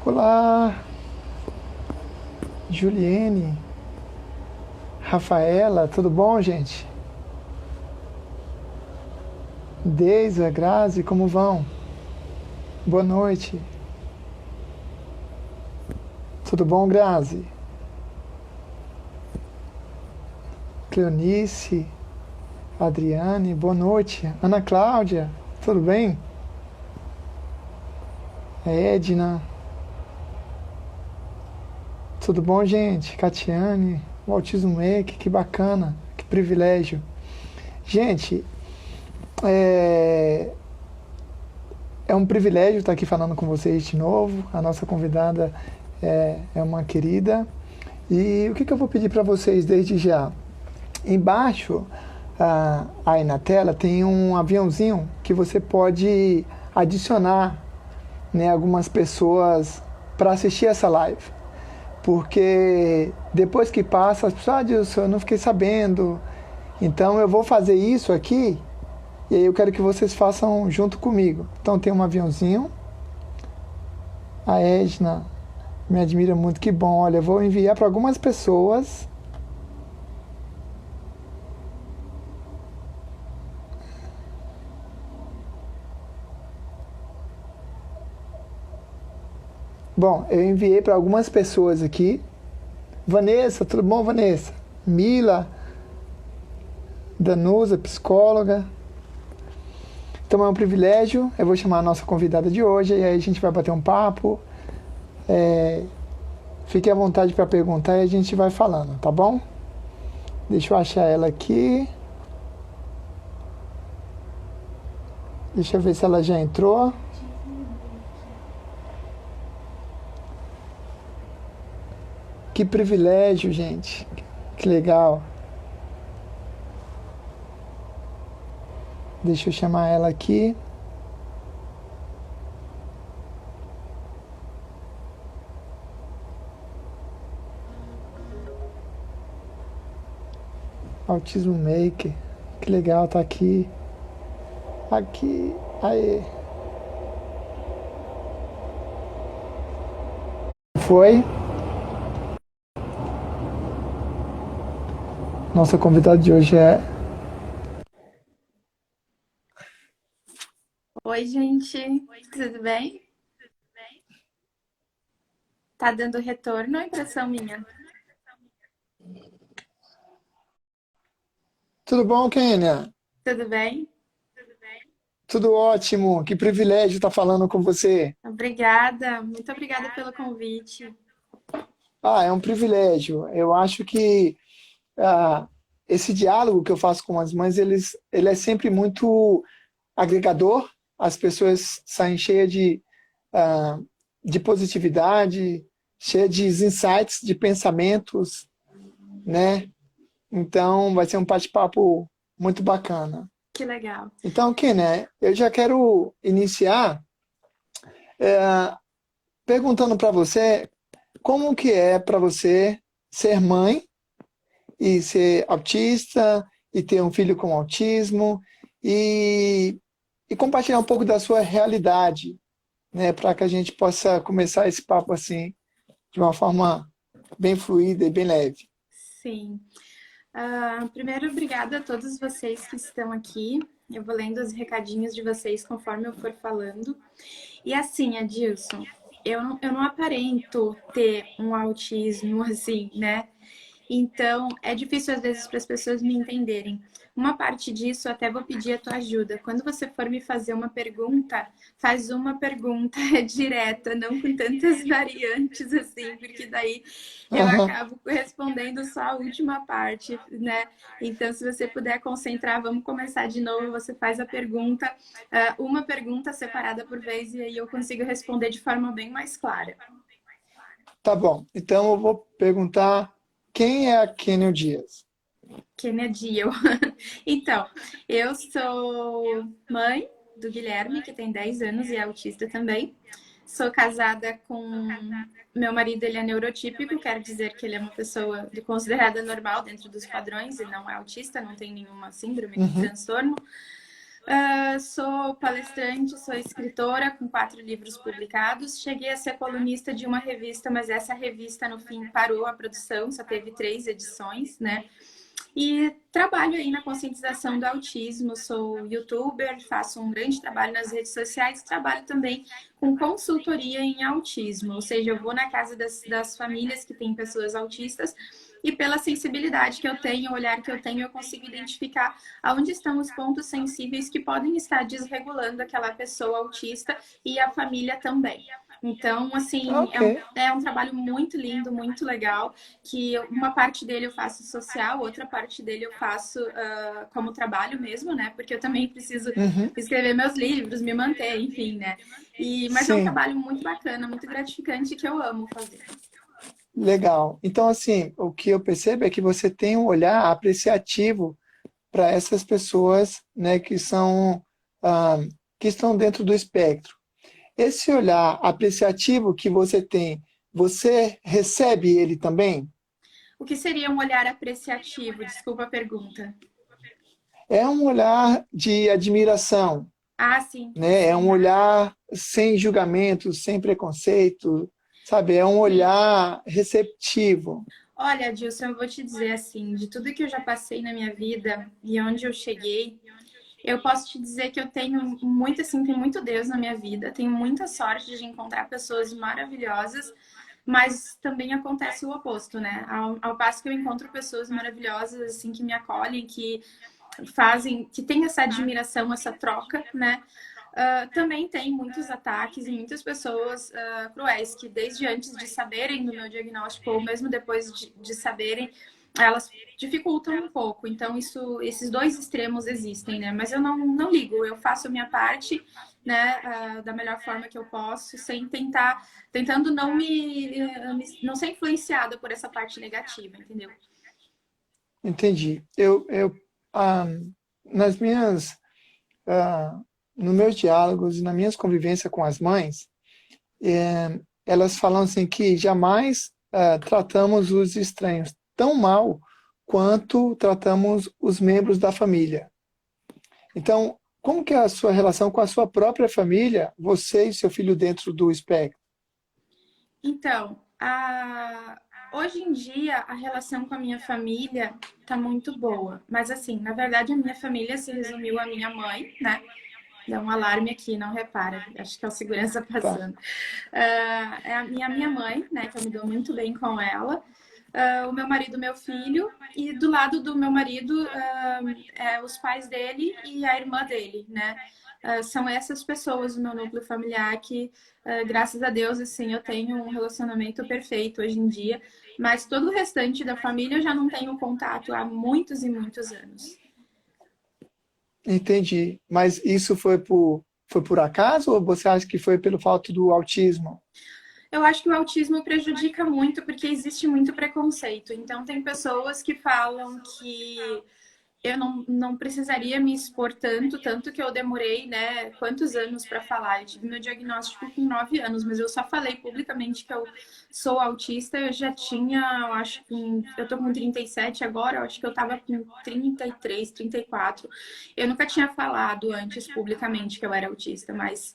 Olá, Juliene, Rafaela, tudo bom, gente? Deisa, Grazi, como vão? Boa noite. Tudo bom, Grazi? Cleonice, Adriane, boa noite. Ana Cláudia, tudo bem? Edna, tudo bom, gente? Catiane, o Autismo Make, que bacana, que privilégio. Gente, é, é um privilégio estar aqui falando com vocês de novo. A nossa convidada é uma querida. E o que eu vou pedir para vocês desde já? Embaixo, aí na tela, tem um aviãozinho que você pode adicionar, né, algumas pessoas para assistir essa live. Porque depois que passa, as pessoas, Dilson, eu não fiquei sabendo. Então eu vou fazer isso aqui e aí eu quero que vocês façam junto comigo. Então tem um aviãozinho. A Edna me admira muito, que bom. Olha, eu vou enviar para algumas pessoas. Bom, eu enviei para algumas pessoas aqui. Vanessa, tudo bom, Vanessa? Mila, Danusa, psicóloga. Então é um privilégio. Eu vou chamar a nossa convidada de hoje e aí a gente vai bater um papo. Fique à vontade para perguntar e a gente vai falando, tá bom? Deixa eu achar ela aqui. Deixa eu ver se ela já entrou. Que privilégio, gente. Que legal. Deixa eu chamar ela aqui. Autismo Maker. Que legal, tá aqui. Aqui. Aê. Foi. Nossa convidada de hoje é. Oi, gente, tudo bem? Tá dando retorno ou impressão minha? Tudo bom, Kênia? Tudo bem? Tudo ótimo. Que privilégio estar falando com você. Obrigada, muito obrigada pelo convite. É um privilégio. Eu acho que ah, esse diálogo que eu faço com as mães, ele é sempre muito agregador. As pessoas saem cheias ah, de positividade, cheias de insights, de pensamentos, né? Então, vai ser um bate-papo muito bacana. Que legal. Então, Kené, eu já quero iniciar perguntando para você como que é para você ser mãe e ser autista e ter um filho com autismo e, e compartilhar um pouco da sua realidade, né, para que a gente possa começar esse papo assim de uma forma bem fluida e bem leve. Sim. Primeiro, obrigada a todos vocês que estão aqui. Eu vou lendo os recadinhos de vocês conforme eu for falando. E assim, Adilson, eu não aparento ter um autismo assim, né? Então, é difícil às vezes para as pessoas me entenderem. Uma parte disso, eu até vou pedir a tua ajuda. Quando você for me fazer uma pergunta, faz uma pergunta direta, não com tantas variantes assim, porque daí eu Aham. acabo respondendo só a última parte, né? Então, se você puder concentrar, vamos começar de novo. Você faz a pergunta, uma pergunta separada por vez, e aí eu consigo responder de forma bem mais clara. Tá bom. Então eu vou perguntar quem é a Kênia Dias? Kennedy, eu. Então, eu sou mãe do Guilherme, que tem 10 anos e é autista também. Sou casada com meu marido, ele é neurotípico, quer dizer que ele é uma pessoa considerada normal dentro dos padrões e não é autista, não tem nenhuma síndrome nem Uhum. transtorno. Sou palestrante, sou escritora com 4 livros publicados. Cheguei a ser colunista de uma revista, mas essa revista, no fim, parou a produção, só teve 3 edições, né? E trabalho aí na conscientização do autismo, sou youtuber, faço um grande trabalho nas redes sociais, trabalho também com consultoria em autismo, ou seja, eu vou na casa das famílias que têm pessoas autistas e pela sensibilidade que eu tenho, o olhar que eu tenho, eu consigo identificar aonde estão os pontos sensíveis que podem estar desregulando aquela pessoa autista e a família também. Então, assim, Ok, é um trabalho muito lindo, muito legal, que uma parte dele eu faço social, outra parte dele eu faço como trabalho mesmo, né? Porque eu também preciso uhum, escrever meus livros, me manter, enfim, né? Mas é um sim, trabalho muito bacana, muito gratificante que eu amo fazer. legal. Então, assim, o que eu percebo é que você tem um olhar apreciativo para essas pessoas, né, ah, que estão dentro do espectro. Esse olhar apreciativo que você tem, você recebe ele também? O que seria um olhar apreciativo? Desculpa a pergunta. É um olhar de admiração, Ah, sim, né? É um sim, olhar sem julgamento, sem preconceito, sabe? É um sim. olhar receptivo. Olha, Dilson, eu vou te dizer assim, de tudo que eu já passei na minha vida e onde eu cheguei, eu posso te dizer que eu tenho muito, assim, tem muito Deus na minha vida, tenho muita sorte de encontrar pessoas maravilhosas, mas também acontece o oposto, né? Ao passo que eu encontro pessoas maravilhosas, assim, que me acolhem, que fazem, que tem essa admiração, essa troca, né? Também tem muitos ataques e muitas pessoas cruéis que desde antes de saberem do meu diagnóstico ou mesmo depois de saberem, elas dificultam um pouco. Então esses dois extremos existem, né? Mas eu não ligo, eu faço a minha parte, né, da melhor forma que eu posso, sem tentando não ser influenciada por essa parte negativa, entendeu? Entendi. Ah, nas minhas, nos meus diálogos e nas minhas convivências com as mães, elas falam assim que jamais tratamos os estranhos tão mal quanto tratamos os membros da família. Então, como que é a sua relação com a sua própria família, você e seu filho dentro do espectro? Então, hoje em dia a relação com a minha família tá muito boa. Mas assim, na verdade a minha família se resumiu à minha mãe, né? Dá um alarme aqui, não repara. Acho que é o segurança Tá. passando. É a minha mãe, né? Que eu me dou muito bem com ela. O meu marido, meu filho. E do lado do meu marido, os pais dele e a irmã dele, né? São essas pessoas no meu núcleo familiar que, graças a Deus, assim, eu tenho um relacionamento perfeito hoje em dia. Mas todo o restante da família eu já não tenho contato há muitos e muitos anos. Entendi. Mas isso foi por acaso ou você acha que foi pelo fato do autismo? Eu acho que o autismo prejudica muito porque existe muito preconceito. Então, tem pessoas que falam que eu não precisaria me expor tanto, tanto que eu demorei, né, quantos anos para falar. Eu tive meu diagnóstico com 9 anos, mas eu só falei publicamente que eu sou autista. Eu já tinha, eu acho que eu tô com 37 agora, eu acho que eu tava com 33, 34. Eu nunca tinha falado antes publicamente que eu era autista, mas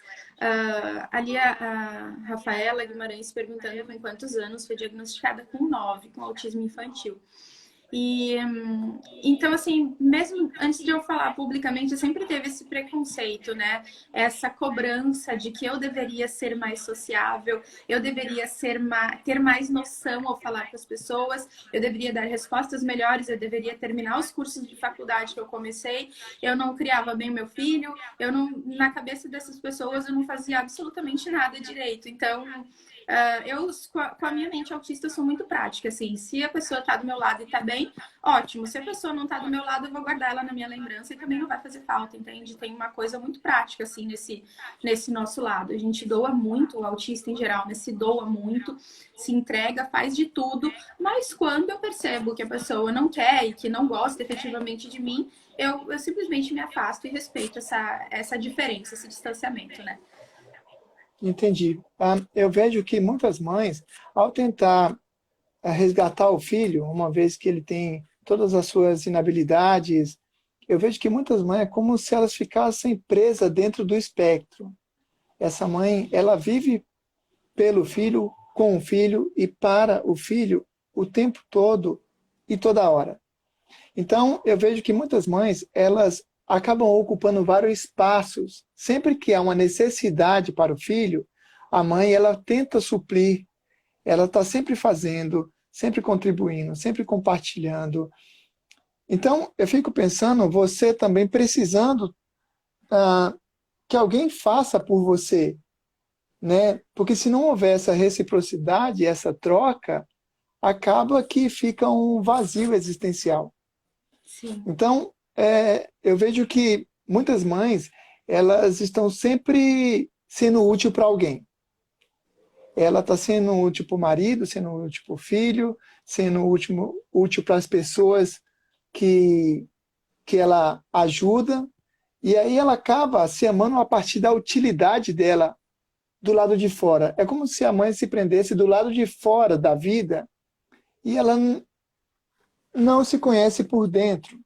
ali a Rafaela Guimarães perguntando com quantos anos, foi diagnosticada com 9, com autismo infantil. E então, assim, mesmo antes de eu falar publicamente, sempre teve esse preconceito, né? Essa cobrança de que eu deveria ser mais sociável, eu deveria ter mais noção ao falar com as pessoas, eu deveria dar respostas melhores, eu deveria terminar os cursos de faculdade que eu comecei, eu não criava bem meu filho, eu não, na cabeça dessas pessoas, eu não fazia absolutamente nada direito. Então, eu, com a minha mente autista, eu sou muito prática, assim. Se a pessoa tá do meu lado e tá bem, ótimo. Se a pessoa não tá do meu lado, eu vou guardar ela na minha lembrança e também não vai fazer falta, entende? Tem uma coisa muito prática, assim, nesse nosso lado. A gente doa muito, o autista em geral, né? Se doa muito, se entrega, faz de tudo, mas quando eu percebo que a pessoa não quer e que não gosta efetivamente de mim, eu simplesmente me afasto e respeito essa diferença, esse distanciamento, né? Entendi. Eu vejo que muitas mães, ao tentar resgatar o filho, uma vez que ele tem todas as suas inabilidades, eu vejo que muitas mães é como se elas ficassem presas dentro do espectro. Essa mãe, ela vive pelo filho, com o filho e para o filho o tempo todo e toda hora. Então, eu vejo que muitas mães, elas acabam ocupando vários espaços. Sempre que há uma necessidade para o filho, a mãe, ela tenta suprir, ela está sempre fazendo, sempre contribuindo, sempre compartilhando. Então, eu fico pensando, você também precisando que alguém faça por você, né? Porque se não houver essa reciprocidade, essa troca, acaba que fica um vazio existencial. Sim, Então, eu vejo que muitas mães, elas estão sempre sendo útil para alguém. Ela está sendo útil para o marido, sendo útil para o filho, sendo útil para as pessoas que, que ela ajuda, e aí ela acaba se amando a partir da utilidade dela do lado de fora. É como se a mãe se prendesse do lado de fora da vida e ela não se conhece por dentro,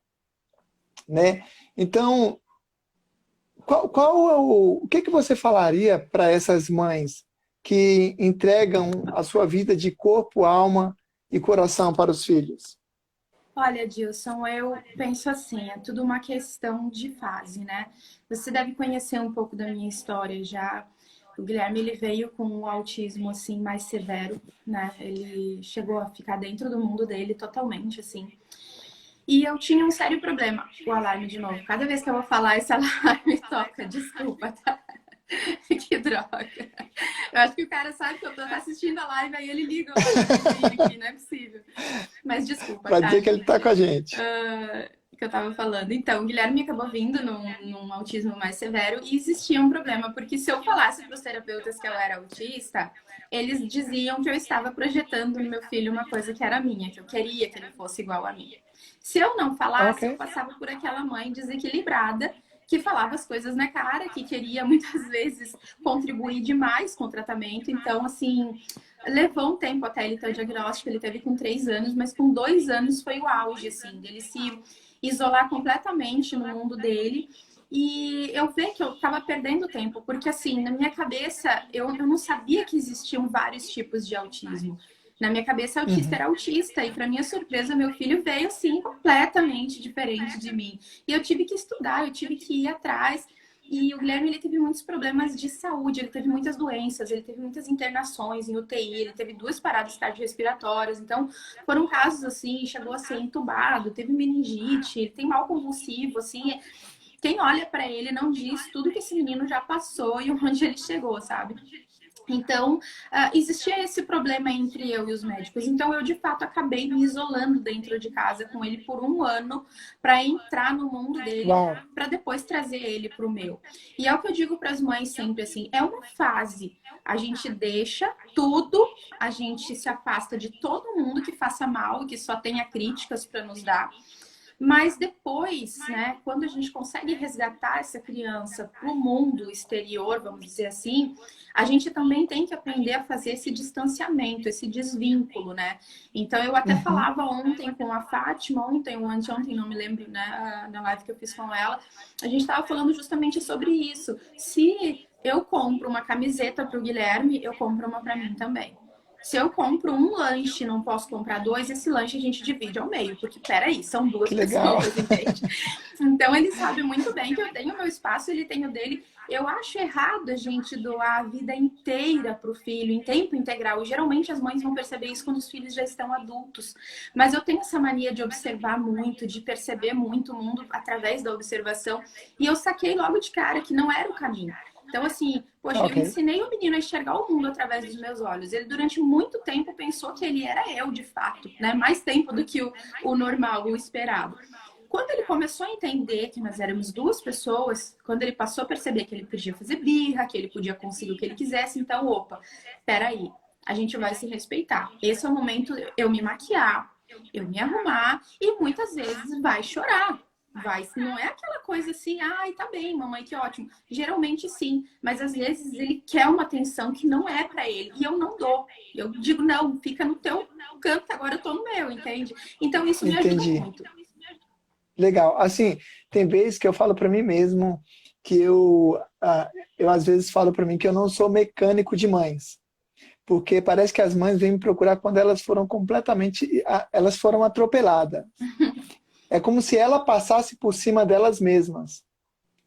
né? Então, qual é o que você falaria para essas mães que entregam a sua vida de corpo, alma e coração para os filhos? olha, Dilson, eu penso assim, é tudo uma questão de fase, né? Você deve conhecer um pouco da minha história já. O Guilherme, ele veio com um autismo, assim, mais severo, né? Ele chegou a ficar dentro do mundo dele totalmente, assim. E eu tinha um sério problema. O alarme de novo. Cada vez que eu vou falar, esse alarme toca. Desculpa, tá? Que droga. Eu acho que o cara sabe que eu tô assistindo a live, aí ele liga o alarme aqui, não é possível. Mas desculpa, Para tá? dizer que ele está com a gente. Que eu tava falando. Então, o Guilherme acabou vindo num autismo mais severo e existia um problema, porque se eu falasse para os terapeutas que eu era autista, eles diziam que eu estava projetando no meu filho uma coisa que era minha, que eu queria que ele fosse igual a mim. Se eu não Ok. falasse, eu passava por aquela mãe desequilibrada que falava as coisas na cara, que queria muitas vezes contribuir demais com o tratamento. Então, assim, levou um tempo até ele ter o diagnóstico. Ele teve com 3 anos, mas com 2 anos foi o auge, assim, dele se isolar completamente no mundo dele. E eu vi que eu estava perdendo tempo, porque assim, na minha cabeça, eu não sabia que existiam vários tipos de autismo. Na minha cabeça, autista Uhum. era autista, e para minha surpresa, meu filho veio assim, completamente diferente de mim. E eu tive que estudar, eu tive que ir atrás. E o Guilherme, ele teve muitos problemas de saúde, ele teve muitas doenças, ele teve muitas internações em UTI, ele teve 2 paradas cardiorrespiratórias. Então, foram casos assim, chegou a ser entubado, teve meningite, ele tem mal convulsivo, assim. Quem olha para ele não diz tudo que esse menino já passou e onde ele chegou, sabe? Então, existia esse problema entre eu e os médicos. Então, eu, de fato, acabei me isolando dentro de casa com ele por 1 ano para entrar no mundo dele, Uau. para depois trazer ele para o meu. E é o que eu digo para as mães sempre, assim, é uma fase. A gente deixa tudo, a gente se afasta de todo mundo que faça mal e que só tenha críticas para nos dar. Mas depois, né, quando a gente consegue resgatar essa criança para o mundo exterior, vamos dizer assim, a gente também tem que aprender a fazer esse distanciamento, esse desvínculo, né? Então, eu até Uhum. falava ontem com a Fátima, ontem ou anteontem, não me lembro, né, na live que eu fiz com ela, a gente estava falando justamente sobre isso. Se eu compro uma camiseta para o Guilherme, eu compro uma para mim também. Se eu compro um lanche e não posso comprar 2, esse lanche a gente divide ao meio, porque peraí, são 2 Que legal. pessoas, entende? Então ele sabe muito bem que eu tenho o meu espaço, ele tem o dele. Eu acho errado a gente doar a vida inteira para o filho, em tempo integral. E geralmente as mães vão perceber isso quando os filhos já estão adultos. Mas eu tenho essa mania de observar muito, de perceber muito o mundo através da observação. E eu saquei logo de cara que não era o caminho. Então, assim, poxa, eu Ok. ensinei o menino a enxergar o mundo através dos meus olhos. Ele, durante muito tempo, pensou que ele era eu, de fato, né? Mais tempo do que o normal, o esperado. Quando ele começou a entender que nós éramos 2 pessoas, quando ele passou a perceber que ele podia fazer birra, que ele podia conseguir o que ele quisesse, então, opa, peraí, a gente vai se respeitar. Esse é o momento eu me maquiar, eu me arrumar e muitas vezes vai chorar. Vai, não é aquela coisa assim, ai, tá bem, mamãe, que ótimo. Geralmente sim, mas às vezes ele quer uma atenção que não é para ele e eu não dou. Eu digo, não, fica no teu canto, agora eu tô no meu, entende? Então isso me ajuda Entendi. muito. Legal. Assim, tem vezes que eu falo para mim mesmo que eu às vezes falo para mim que eu não sou mecânico de mães, porque parece que as mães vêm me procurar quando elas foram elas foram atropeladas. É como se ela passasse por cima delas mesmas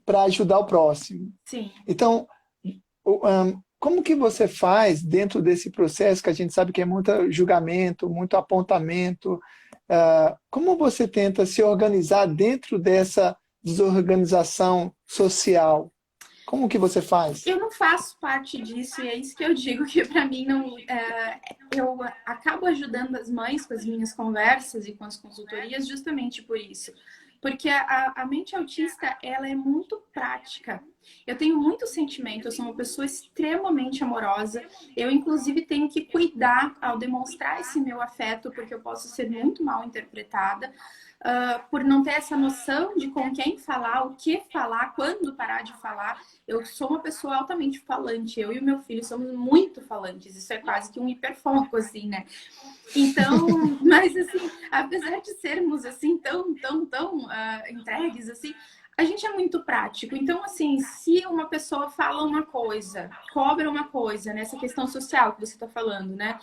para ajudar o próximo. Sim. Então, como que você faz dentro desse processo que a gente sabe que é muito julgamento, muito apontamento? Como você tenta se organizar dentro dessa desorganização social? Como que você faz? Eu não faço parte disso e é isso que eu digo que para mim não. Eu acabo ajudando as mães com as minhas conversas e com as consultorias justamente por isso. Porque a mente autista, ela é muito prática. Eu tenho muito sentimento, eu sou uma pessoa extremamente amorosa. Eu, inclusive, tenho que cuidar ao demonstrar esse meu afeto, porque eu posso ser muito mal interpretada. Por não ter essa noção de com quem falar, o que falar, quando parar de falar. Eu sou uma pessoa altamente falante. Eu e o meu filho somos muito falantes. Isso é quase que um hiperfoco, assim, né? Então, mas assim, apesar de sermos assim tão entregues assim, a gente é muito prático. Então, assim, se uma pessoa fala uma coisa, cobra uma coisa, nessa questão social que você está falando, né?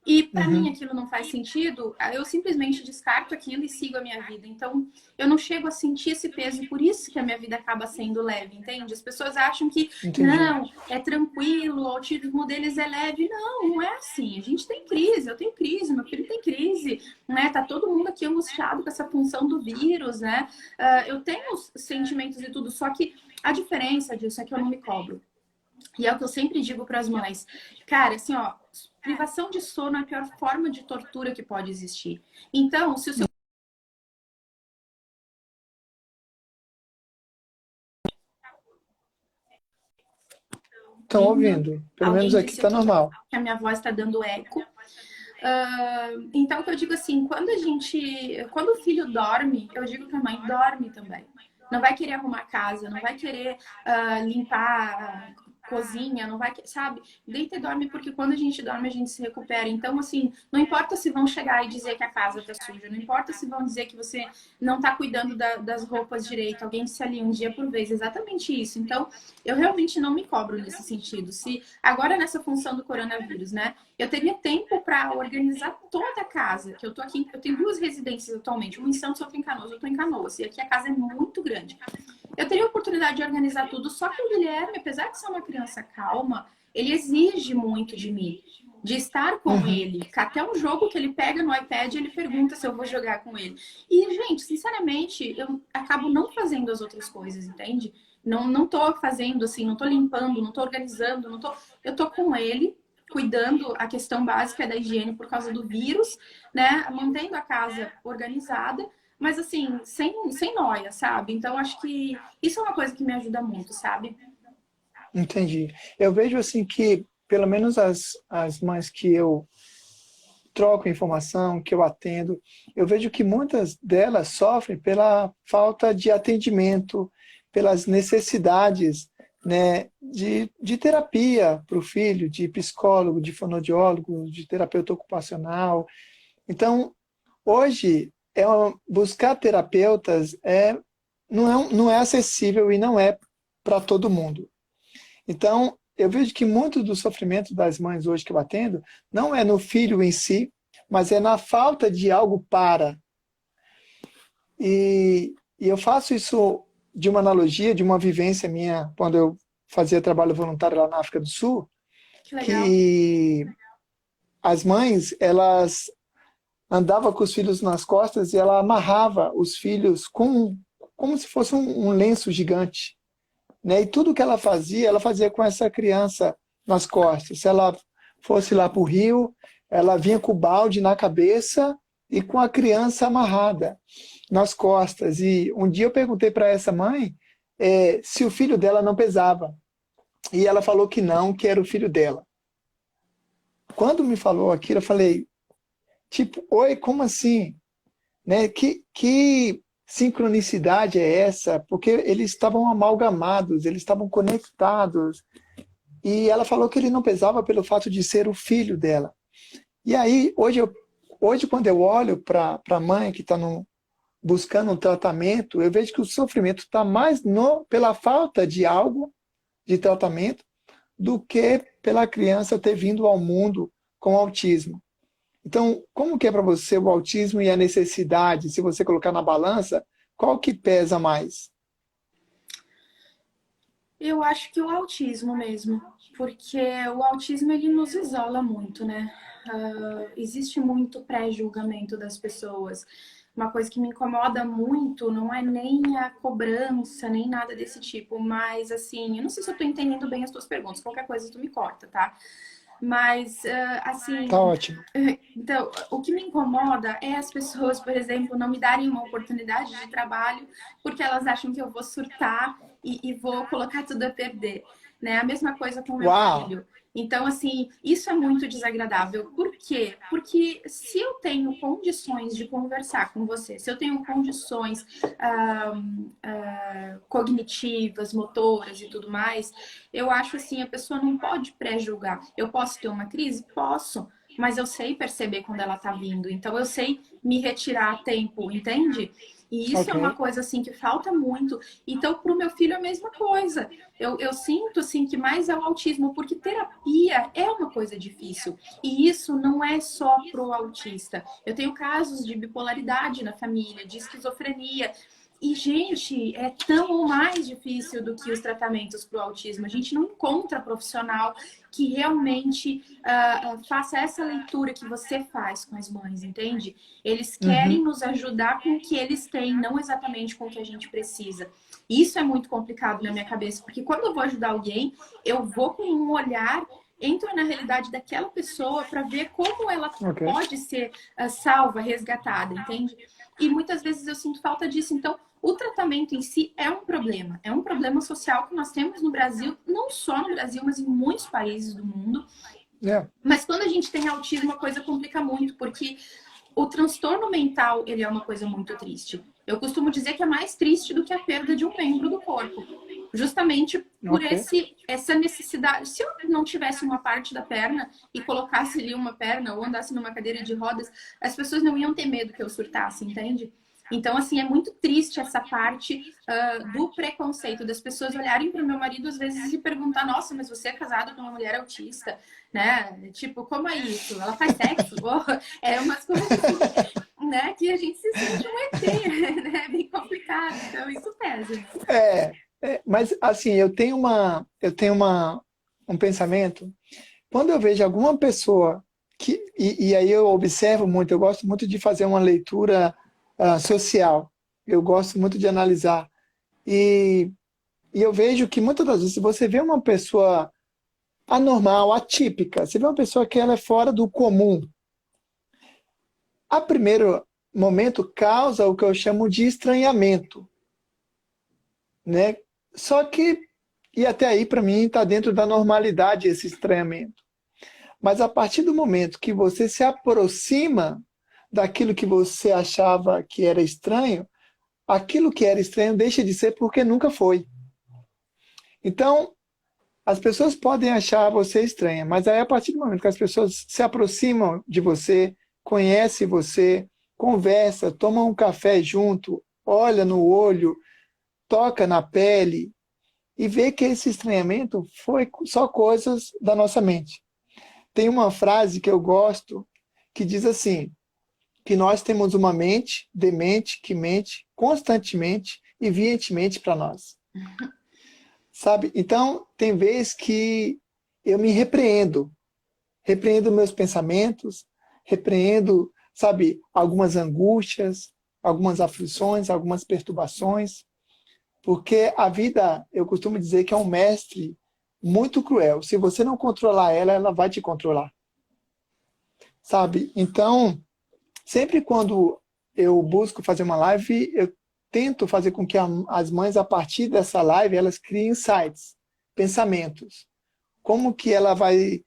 E para mim Uhum, aquilo não faz sentido, eu simplesmente descarto aquilo e sigo a minha vida. Então, eu não chego a sentir esse peso e por isso que a minha vida acaba sendo leve, entende? As pessoas acham que entendi. não, é tranquilo, o autismo deles é leve. Não, não é assim. A gente tem crise, eu tenho crise, meu filho tem crise, né? Tá todo mundo aqui angustiado com essa função do vírus, né? Eu tenho os sentimentos e tudo, só que a diferença disso é que eu não me cobro. E é o que eu sempre digo para as mães. Cara, assim, ó, privação de sono é a pior forma de tortura que pode existir. Então, se o seu Estão ouvindo. Pelo menos alguém aqui disse está aqui normal. que a minha voz está dando eco. Então, o que eu digo assim, quando o filho dorme, eu digo que a mãe dorme também. Não vai querer arrumar casa, não vai querer limpar a cozinha, não vai, sabe? Deita e dorme, porque quando a gente dorme, a gente se recupera. Então, assim, não importa se vão chegar e dizer que a casa tá suja, não importa se vão dizer que você não tá cuidando das roupas direito, alguém disse ali um dia por vez, exatamente isso. Então, eu realmente não me cobro nesse sentido. Se agora nessa função do coronavírus, né? Eu teria tempo para organizar toda a casa, que eu tô aqui, eu tenho duas residências atualmente, uma em Santos, outra em Canoas, eu tô em Canoas, e aqui a casa é muito grande. Eu teria a oportunidade de organizar tudo, só que o Guilherme, apesar de ser uma criança calma, ele exige muito de mim, de estar com Uhum, ele. Até um jogo que ele pega no iPad, ele pergunta se eu vou jogar com ele. E, gente, sinceramente, eu acabo não fazendo as outras coisas, entende? Não tô fazendo assim, não tô limpando, não tô organizando, não tô. Eu tô com ele, cuidando a questão básica da higiene por causa do vírus, né? Mantendo a casa organizada, mas assim, sem noia, sabe? Então acho que isso é uma coisa que me ajuda muito, sabe? entendi. Eu vejo assim que, pelo menos as mães que eu troco informação, que eu atendo, eu vejo que muitas delas sofrem pela falta de atendimento, pelas necessidades, né, de terapia para o filho, de psicólogo, de fonoaudiólogo, de terapeuta ocupacional. Então, hoje, buscar terapeutas não é acessível e não é para todo mundo. Então, eu vejo que muito do sofrimento das mães hoje que eu atendo não é no filho em si, mas é na falta de algo para. E eu faço isso de uma analogia, de uma vivência minha, quando eu fazia trabalho voluntário lá na África do Sul, Que legal. que as mães, elas andavam com os filhos nas costas e ela amarrava os filhos como se fosse um lenço gigante, né? E tudo que ela fazia com essa criança nas costas. Se ela fosse lá para o rio, ela vinha com o balde na cabeça e com a criança amarrada nas costas. E um dia eu perguntei para essa mãe se o filho dela não pesava. E ela falou que não, que era o filho dela. Quando me falou aquilo, eu falei, tipo, oi, como assim? Né? Que sincronicidade é essa? Porque eles estavam amalgamados, eles estavam conectados. E ela falou que ele não pesava pelo fato de ser o filho dela. E aí, hoje quando eu olho para a mãe que está no buscando um tratamento, eu vejo que o sofrimento está mais pela falta de algo, de tratamento, do que pela criança ter vindo ao mundo com autismo. Então, como que é para você o autismo e a necessidade, se você colocar na balança, qual que pesa mais? Eu acho que o autismo mesmo, porque o autismo ele nos isola muito, né? Existe muito pré-julgamento das pessoas. Uma coisa que me incomoda muito não é nem a cobrança, nem nada desse tipo, mas assim, eu não sei se eu tô entendendo bem as tuas perguntas, qualquer coisa tu me corta, tá? Mas, Tá assim, ótimo. então, o que me incomoda é as pessoas, por exemplo, não me darem uma oportunidade de trabalho porque elas acham que eu vou surtar e vou colocar tudo a perder, né? A mesma coisa com o meu Uau! filho. Então, assim, isso é muito desagradável. Por quê? Porque se eu tenho condições de conversar com você, se eu tenho condições cognitivas, motoras e tudo mais, eu acho assim, a pessoa não pode pré-julgar. Eu posso ter uma crise? Posso. Mas eu sei perceber quando ela tá vindo. Então, eu sei me retirar a tempo, entende? E isso é Ok. uma coisa assim que falta muito. Então, para o meu filho é a mesma coisa. Eu sinto assim que mais é o autismo, porque terapia é uma coisa difícil. E isso não é só pro autista. Eu tenho casos de bipolaridade na família, de esquizofrenia. E, gente, é tão ou mais difícil do que os tratamentos para o autismo. A gente não encontra profissional que realmente faça essa leitura que você faz com as mães, entende? Eles querem Uhum. nos ajudar com o que eles têm, não exatamente com o que a gente precisa. Isso é muito complicado na minha cabeça, porque quando eu vou ajudar alguém, eu vou com um olhar, entro na realidade daquela pessoa para ver como ela Ok. pode ser salva, resgatada, entende? E muitas vezes eu sinto falta disso. Então, o tratamento em si é um problema social que nós temos no Brasil, não só no Brasil, mas em muitos países do mundo. É. Mas quando a gente tem autismo, a coisa complica muito, porque o transtorno mental, ele é uma coisa muito triste. Eu costumo dizer que é mais triste do que a perda de um membro do corpo. Justamente por Ok. essa necessidade. Se eu não tivesse uma parte da perna e colocasse ali uma perna ou andasse numa cadeira de rodas, as pessoas não iam ter medo que eu surtasse, entende? Então, assim, é muito triste essa parte do preconceito, das pessoas olharem para o meu marido às vezes e perguntar: nossa, mas você é casado com uma mulher autista, né? Tipo, como é isso? Ela faz sexo? É umas coisas assim, né? Que a gente se sente um ET, né? Bem complicado. Então, isso pesa, né? Mas assim, um pensamento. Quando eu vejo alguma pessoa e aí eu observo muito, eu gosto muito de fazer uma leitura social. Eu gosto muito de analisar. E, e eu vejo que muitas das vezes, se você vê uma pessoa anormal, atípica, você vê uma pessoa que ela é fora do comum, a primeiro momento causa o que eu chamo de estranhamento, né? Só que, e até aí para mim está dentro da normalidade esse estranhamento. Mas a partir do momento que você se aproxima daquilo que você achava que era estranho, aquilo que era estranho deixa de ser porque nunca foi. Então, as pessoas podem achar você estranha, mas aí a partir do momento que as pessoas se aproximam de você, conhecem você, conversa, tomam um café junto, olha no olho, toca na pele e vê que esse estranhamento foi só coisas da nossa mente. Tem uma frase que eu gosto que diz assim, que nós temos uma mente demente que mente constantemente e veementemente para nós. Sabe? Então, tem vezes que eu me repreendo meus pensamentos, repreendo, sabe, algumas angústias, algumas aflições, algumas perturbações, porque a vida, eu costumo dizer que é um mestre muito cruel. Se você não controlar ela, ela vai te controlar. Sabe? Então, sempre quando eu busco fazer uma live, eu tento fazer com que as mães, a partir dessa live, elas criem insights, pensamentos. Como que ela vai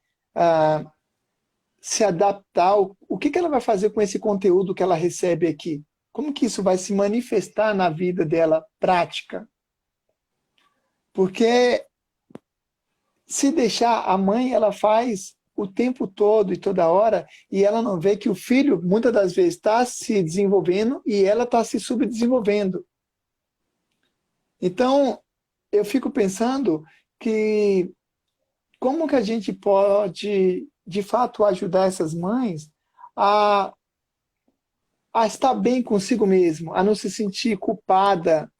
se adaptar, o que ela vai fazer com esse conteúdo que ela recebe aqui? Como que isso vai se manifestar na vida dela prática? Porque se deixar, a mãe ela faz o tempo todo e toda hora, e ela não vê que o filho, muitas das vezes, está se desenvolvendo e ela está se subdesenvolvendo. Então, eu fico pensando que como que a gente pode, de fato, ajudar essas mães a, a estar bem consigo mesmo, a não se sentir culpada,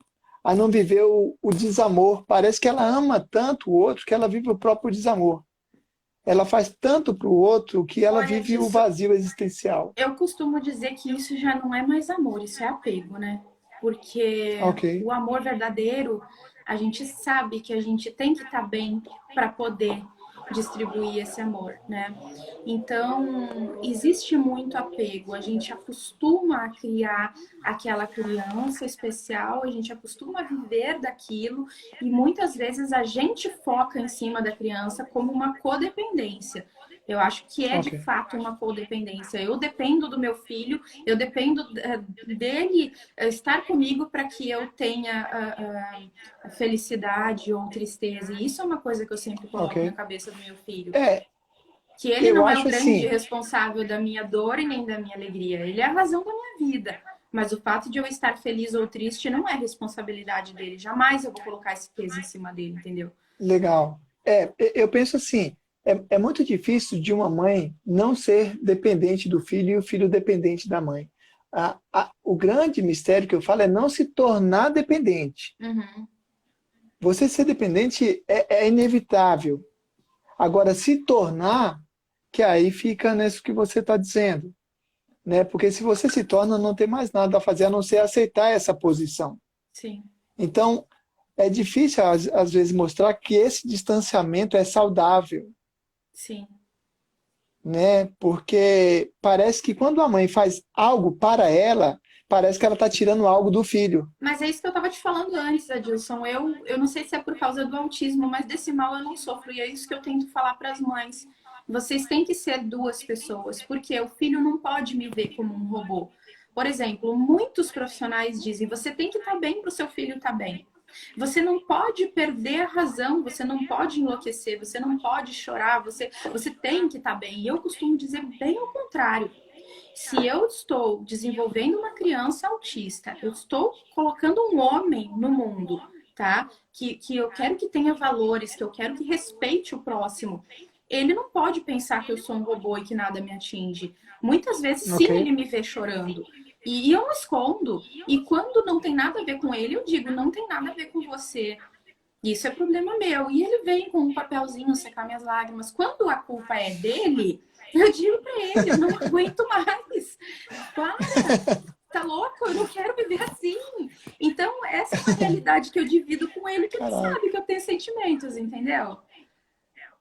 a não viver o desamor. Parece que ela ama tanto o outro que ela vive o próprio desamor. Ela faz tanto para o outro que ela Olha, vive o disso, vazio existencial. eu costumo dizer que isso já não é mais amor, isso é apego, né? Porque Ok, o amor verdadeiro, a gente sabe que a gente tem que estar bem para poder distribuir esse amor, né? Então, existe muito apego, a gente acostuma a criar aquela criança especial, a gente acostuma a viver daquilo e muitas vezes a gente foca em cima da criança como uma codependência. Eu acho que é de ok, fato uma codependência. Eu dependo do meu filho, eu dependo dele estar comigo para que eu tenha a felicidade ou tristeza. E isso é uma coisa que eu sempre ok. coloco na cabeça do meu filho. É, Que ele eu não é o acho grande assim, responsável da minha dor e nem da minha alegria. Ele é a razão da minha vida. Mas o fato de eu estar feliz ou triste não é responsabilidade dele. Jamais eu vou colocar esse peso em cima dele, entendeu? legal. Eu penso assim, é muito difícil de uma mãe não ser dependente do filho e o filho dependente da mãe. O grande mistério que eu falo é não se tornar dependente. Uhum. Você ser dependente é inevitável. Agora, se tornar, que aí fica nisso que você está dizendo, né? Porque se você se torna, não tem mais nada a fazer a não ser aceitar essa posição. Sim, Então, é difícil, às vezes, mostrar que esse distanciamento é saudável, sim. né? Porque parece que quando a mãe faz algo para ela, parece que ela está tirando algo do filho. Mas é isso que eu estava te falando antes, Adilson. Eu não sei se é por causa do autismo, mas desse mal eu não sofro. E é isso que eu tento falar para as mães. Vocês têm que ser duas pessoas, porque o filho não pode me ver como um robô. Por exemplo, muitos profissionais dizem: você tem que estar bem para o seu filho estar bem. Você não pode perder a razão, você não pode enlouquecer, você não pode chorar, você tem que estar bem. E eu costumo dizer bem o contrário. Se eu estou desenvolvendo uma criança autista, eu estou colocando um homem no mundo, tá? Que eu quero que tenha valores, que eu quero que respeite o próximo. Ele não pode pensar que eu sou um robô e que nada me atinge. Muitas vezes, Ok? sim, ele me vê chorando. E eu não escondo. E quando não tem nada a ver com ele, eu digo, não tem nada a ver com você. Isso é problema meu. E ele vem com um papelzinho secar minhas lágrimas. Quando a culpa é dele, eu digo pra ele, eu não aguento mais. Para, tá louco? Eu não quero viver assim. Então, essa é uma realidade que eu divido com ele, que ele Caraca. sabe que eu tenho sentimentos, entendeu?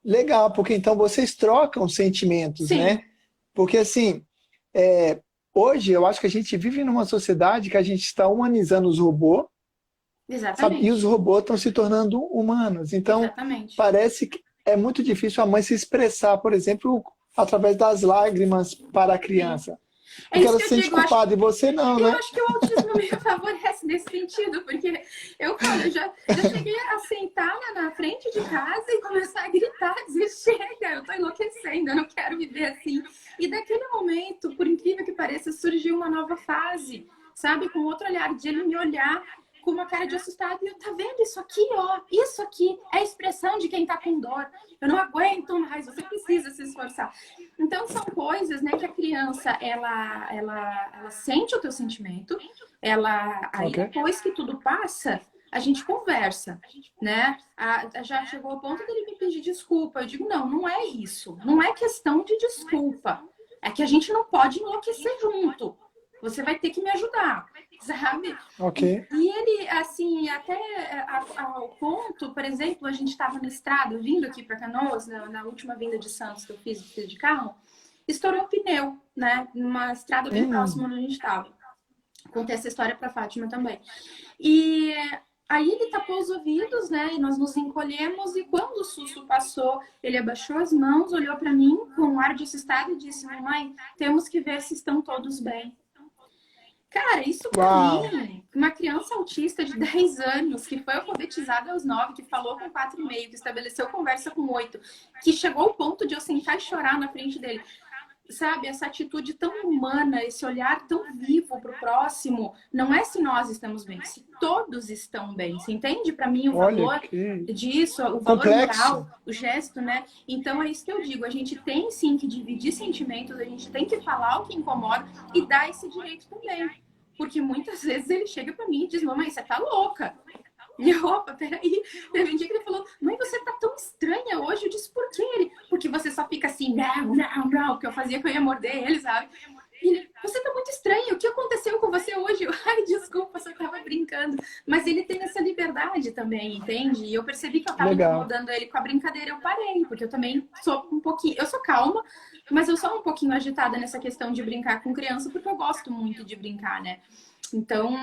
Legal, porque então vocês trocam sentimentos, né? Sim, Porque assim, é, hoje eu acho que a gente vive numa sociedade que a gente está humanizando os robôs, sabe? E os exatamente. robôs estão se tornando humanos. Então, Exatamente. parece que é muito difícil a mãe se expressar, por exemplo, através das lágrimas para a Sim. criança. É Porque isso ela que se eu sente digo, acho. culpada e você não, Eu né? acho que o autismo me favorece nesse sentido, porque eu falo, eu já cheguei a sentar na frente de casa e começar a gritar, dizer, chega, eu tô enlouquecendo, eu não quero viver assim. E daquele momento, por incrível que pareça, surgiu uma nova fase, sabe? Com outro olhar, de ele me olhar com uma cara de assustado e eu, tá vendo isso aqui, ó? Isso aqui é a expressão de quem tá com dor. Eu não aguento mais, você precisa se esforçar. Então, são coisas, né, que a criança, ela sente o teu sentimento, aí Ok? depois que tudo passa, a gente conversa, né? Já chegou ao ponto dele me pedir desculpa. Eu digo, não, não é isso. Não é questão de desculpa. É que a gente não pode enlouquecer junto. Você vai ter que me ajudar, sabe? Ok. E ele, assim, até ao ponto, por exemplo, a gente estava na estrada, vindo aqui para Canoas, na última vinda de Santos que eu fiz de carro, estourou o pneu, né? Numa estrada bem próxima Hum, onde a gente estava. Contei essa história para Fátima também. E aí ele tapou os ouvidos, né? E nós nos encolhemos. E quando o susto passou, ele abaixou as mãos, olhou para mim com um ar de assustado e disse: Mamãe, temos que ver se estão todos bem. Cara, isso pra Uau! mim, uma criança autista de 10 anos, que foi alfabetizada aos 9, que falou com 4,5, que estabeleceu conversa com 8, que chegou ao ponto de eu sentar e chorar na frente dele. Sabe, essa atitude tão humana, esse olhar tão vivo para o próximo, não é se nós estamos bem, se todos estão bem. Você entende para mim o Olha valor que disso, o valor complexo. moral, o gesto, né? Então é isso que eu digo, a gente tem sim que dividir sentimentos, a gente tem que falar o que incomoda e dar esse direito também. Porque muitas vezes ele chega para mim e diz, mamãe, você tá louca. E eu, opa, peraí. Teve um dia que ele falou, mãe, você tá tão estranha hoje. Eu disse, por quê? Ele, porque você só fica assim, não, não, não, que eu fazia que eu ia morder ele, sabe? E ele, você tá muito estranha, o que aconteceu com você hoje? Eu, ai, desculpa, só tava brincando. Mas ele tem essa liberdade também, entende? E eu percebi que eu tava Legal. incomodando ele com a brincadeira, eu parei, porque eu também sou um pouquinho, eu sou calma, mas eu sou um pouquinho agitada nessa questão de brincar com criança, porque eu gosto muito de brincar, né? Então,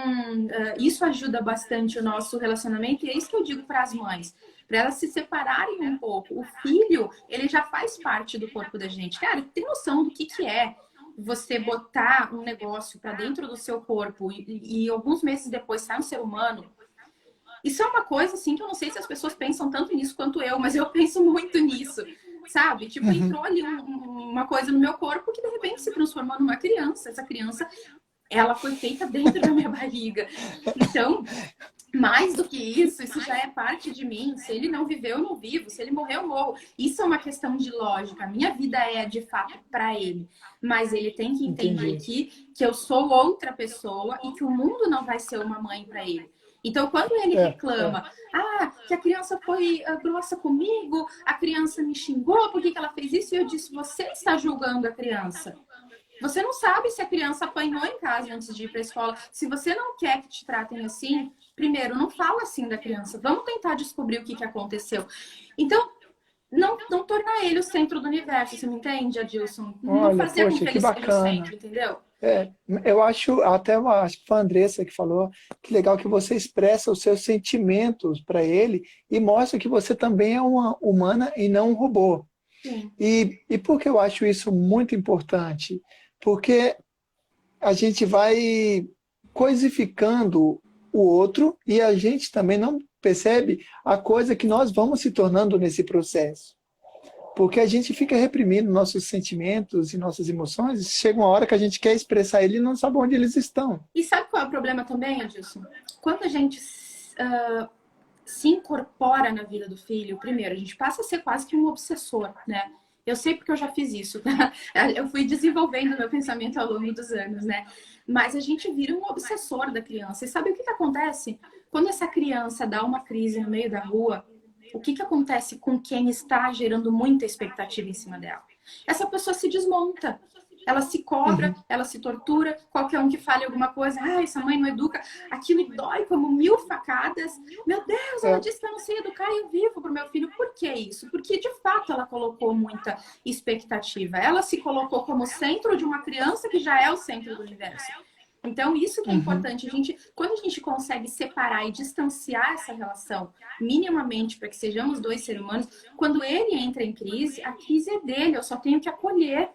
isso ajuda bastante o nosso relacionamento, e é isso que eu digo para as mães, para elas se separarem um pouco. O filho, ele já faz parte do corpo da gente. Cara, tem noção do que é você botar um negócio para dentro do seu corpo e alguns meses depois sai um ser humano? Isso é uma coisa, assim, que eu não sei se as pessoas pensam tanto nisso quanto eu, mas eu penso muito nisso, sabe? Tipo, Uhum. entrou ali uma coisa no meu corpo que de repente se transformou numa criança. Essa criança, ela foi feita dentro da minha barriga. Então, mais do que isso já é parte de mim. Se ele não viveu, eu não vivo. Se ele morreu, eu morro. Isso é uma questão de lógica. A minha vida é, de fato, para ele. Mas ele tem que entender Entendi. que eu sou outra pessoa e que o mundo não vai ser uma mãe para ele. Então, quando ele É, é. reclama, que a criança foi grossa comigo, a criança me xingou, por que ela fez isso? E eu disse, você está julgando a criança. Você não sabe se a criança apanhou em casa antes de ir para a escola. Se você não quer que te tratem assim, primeiro, não fala assim da criança. Vamos tentar descobrir o que aconteceu. Então, não tornar ele o centro do universo, você me entende, Adilson? Não Olha, fazer com poxa, que que ele seja o bacana. centro, entendeu? É, eu acho, até eu acho que foi a Andressa que falou, que legal que você expressa os seus sentimentos para ele e mostra que você também é uma humana e não um robô. Sim. E por que eu acho isso muito importante? Porque a gente vai coisificando o outro e a gente também não percebe a coisa que nós vamos se tornando nesse processo. Porque a gente fica reprimindo nossos sentimentos e nossas emoções, e chega uma hora que a gente quer expressar ele e não sabe onde eles estão. E sabe qual é o problema também, Adilson? Quando a gente se incorpora na vida do filho, primeiro, a gente passa a ser quase que um obsessor, né? Eu sei porque eu já fiz isso, tá? Eu fui desenvolvendo meu pensamento ao longo dos anos, né? Mas a gente vira um obsessor da criança. E sabe o que acontece? Quando essa criança dá uma crise no meio da rua, o que acontece com quem está gerando muita expectativa em cima dela? Essa pessoa se desmonta. Ela se cobra, Uhum. ela se tortura, qualquer um que fale alguma coisa, essa mãe não educa, aquilo dói como 1000 facadas. Meu Deus, ela É, disse que eu não sei educar e eu vivo pro meu filho. Por que isso? Porque de fato ela colocou muita expectativa. Ela se colocou como centro de uma criança que já é o centro do universo. Então, isso que é uhum. importante. Quando a gente consegue separar e distanciar essa relação minimamente para que sejamos dois seres humanos, quando ele entra em crise, a crise é dele, eu só tenho que acolher.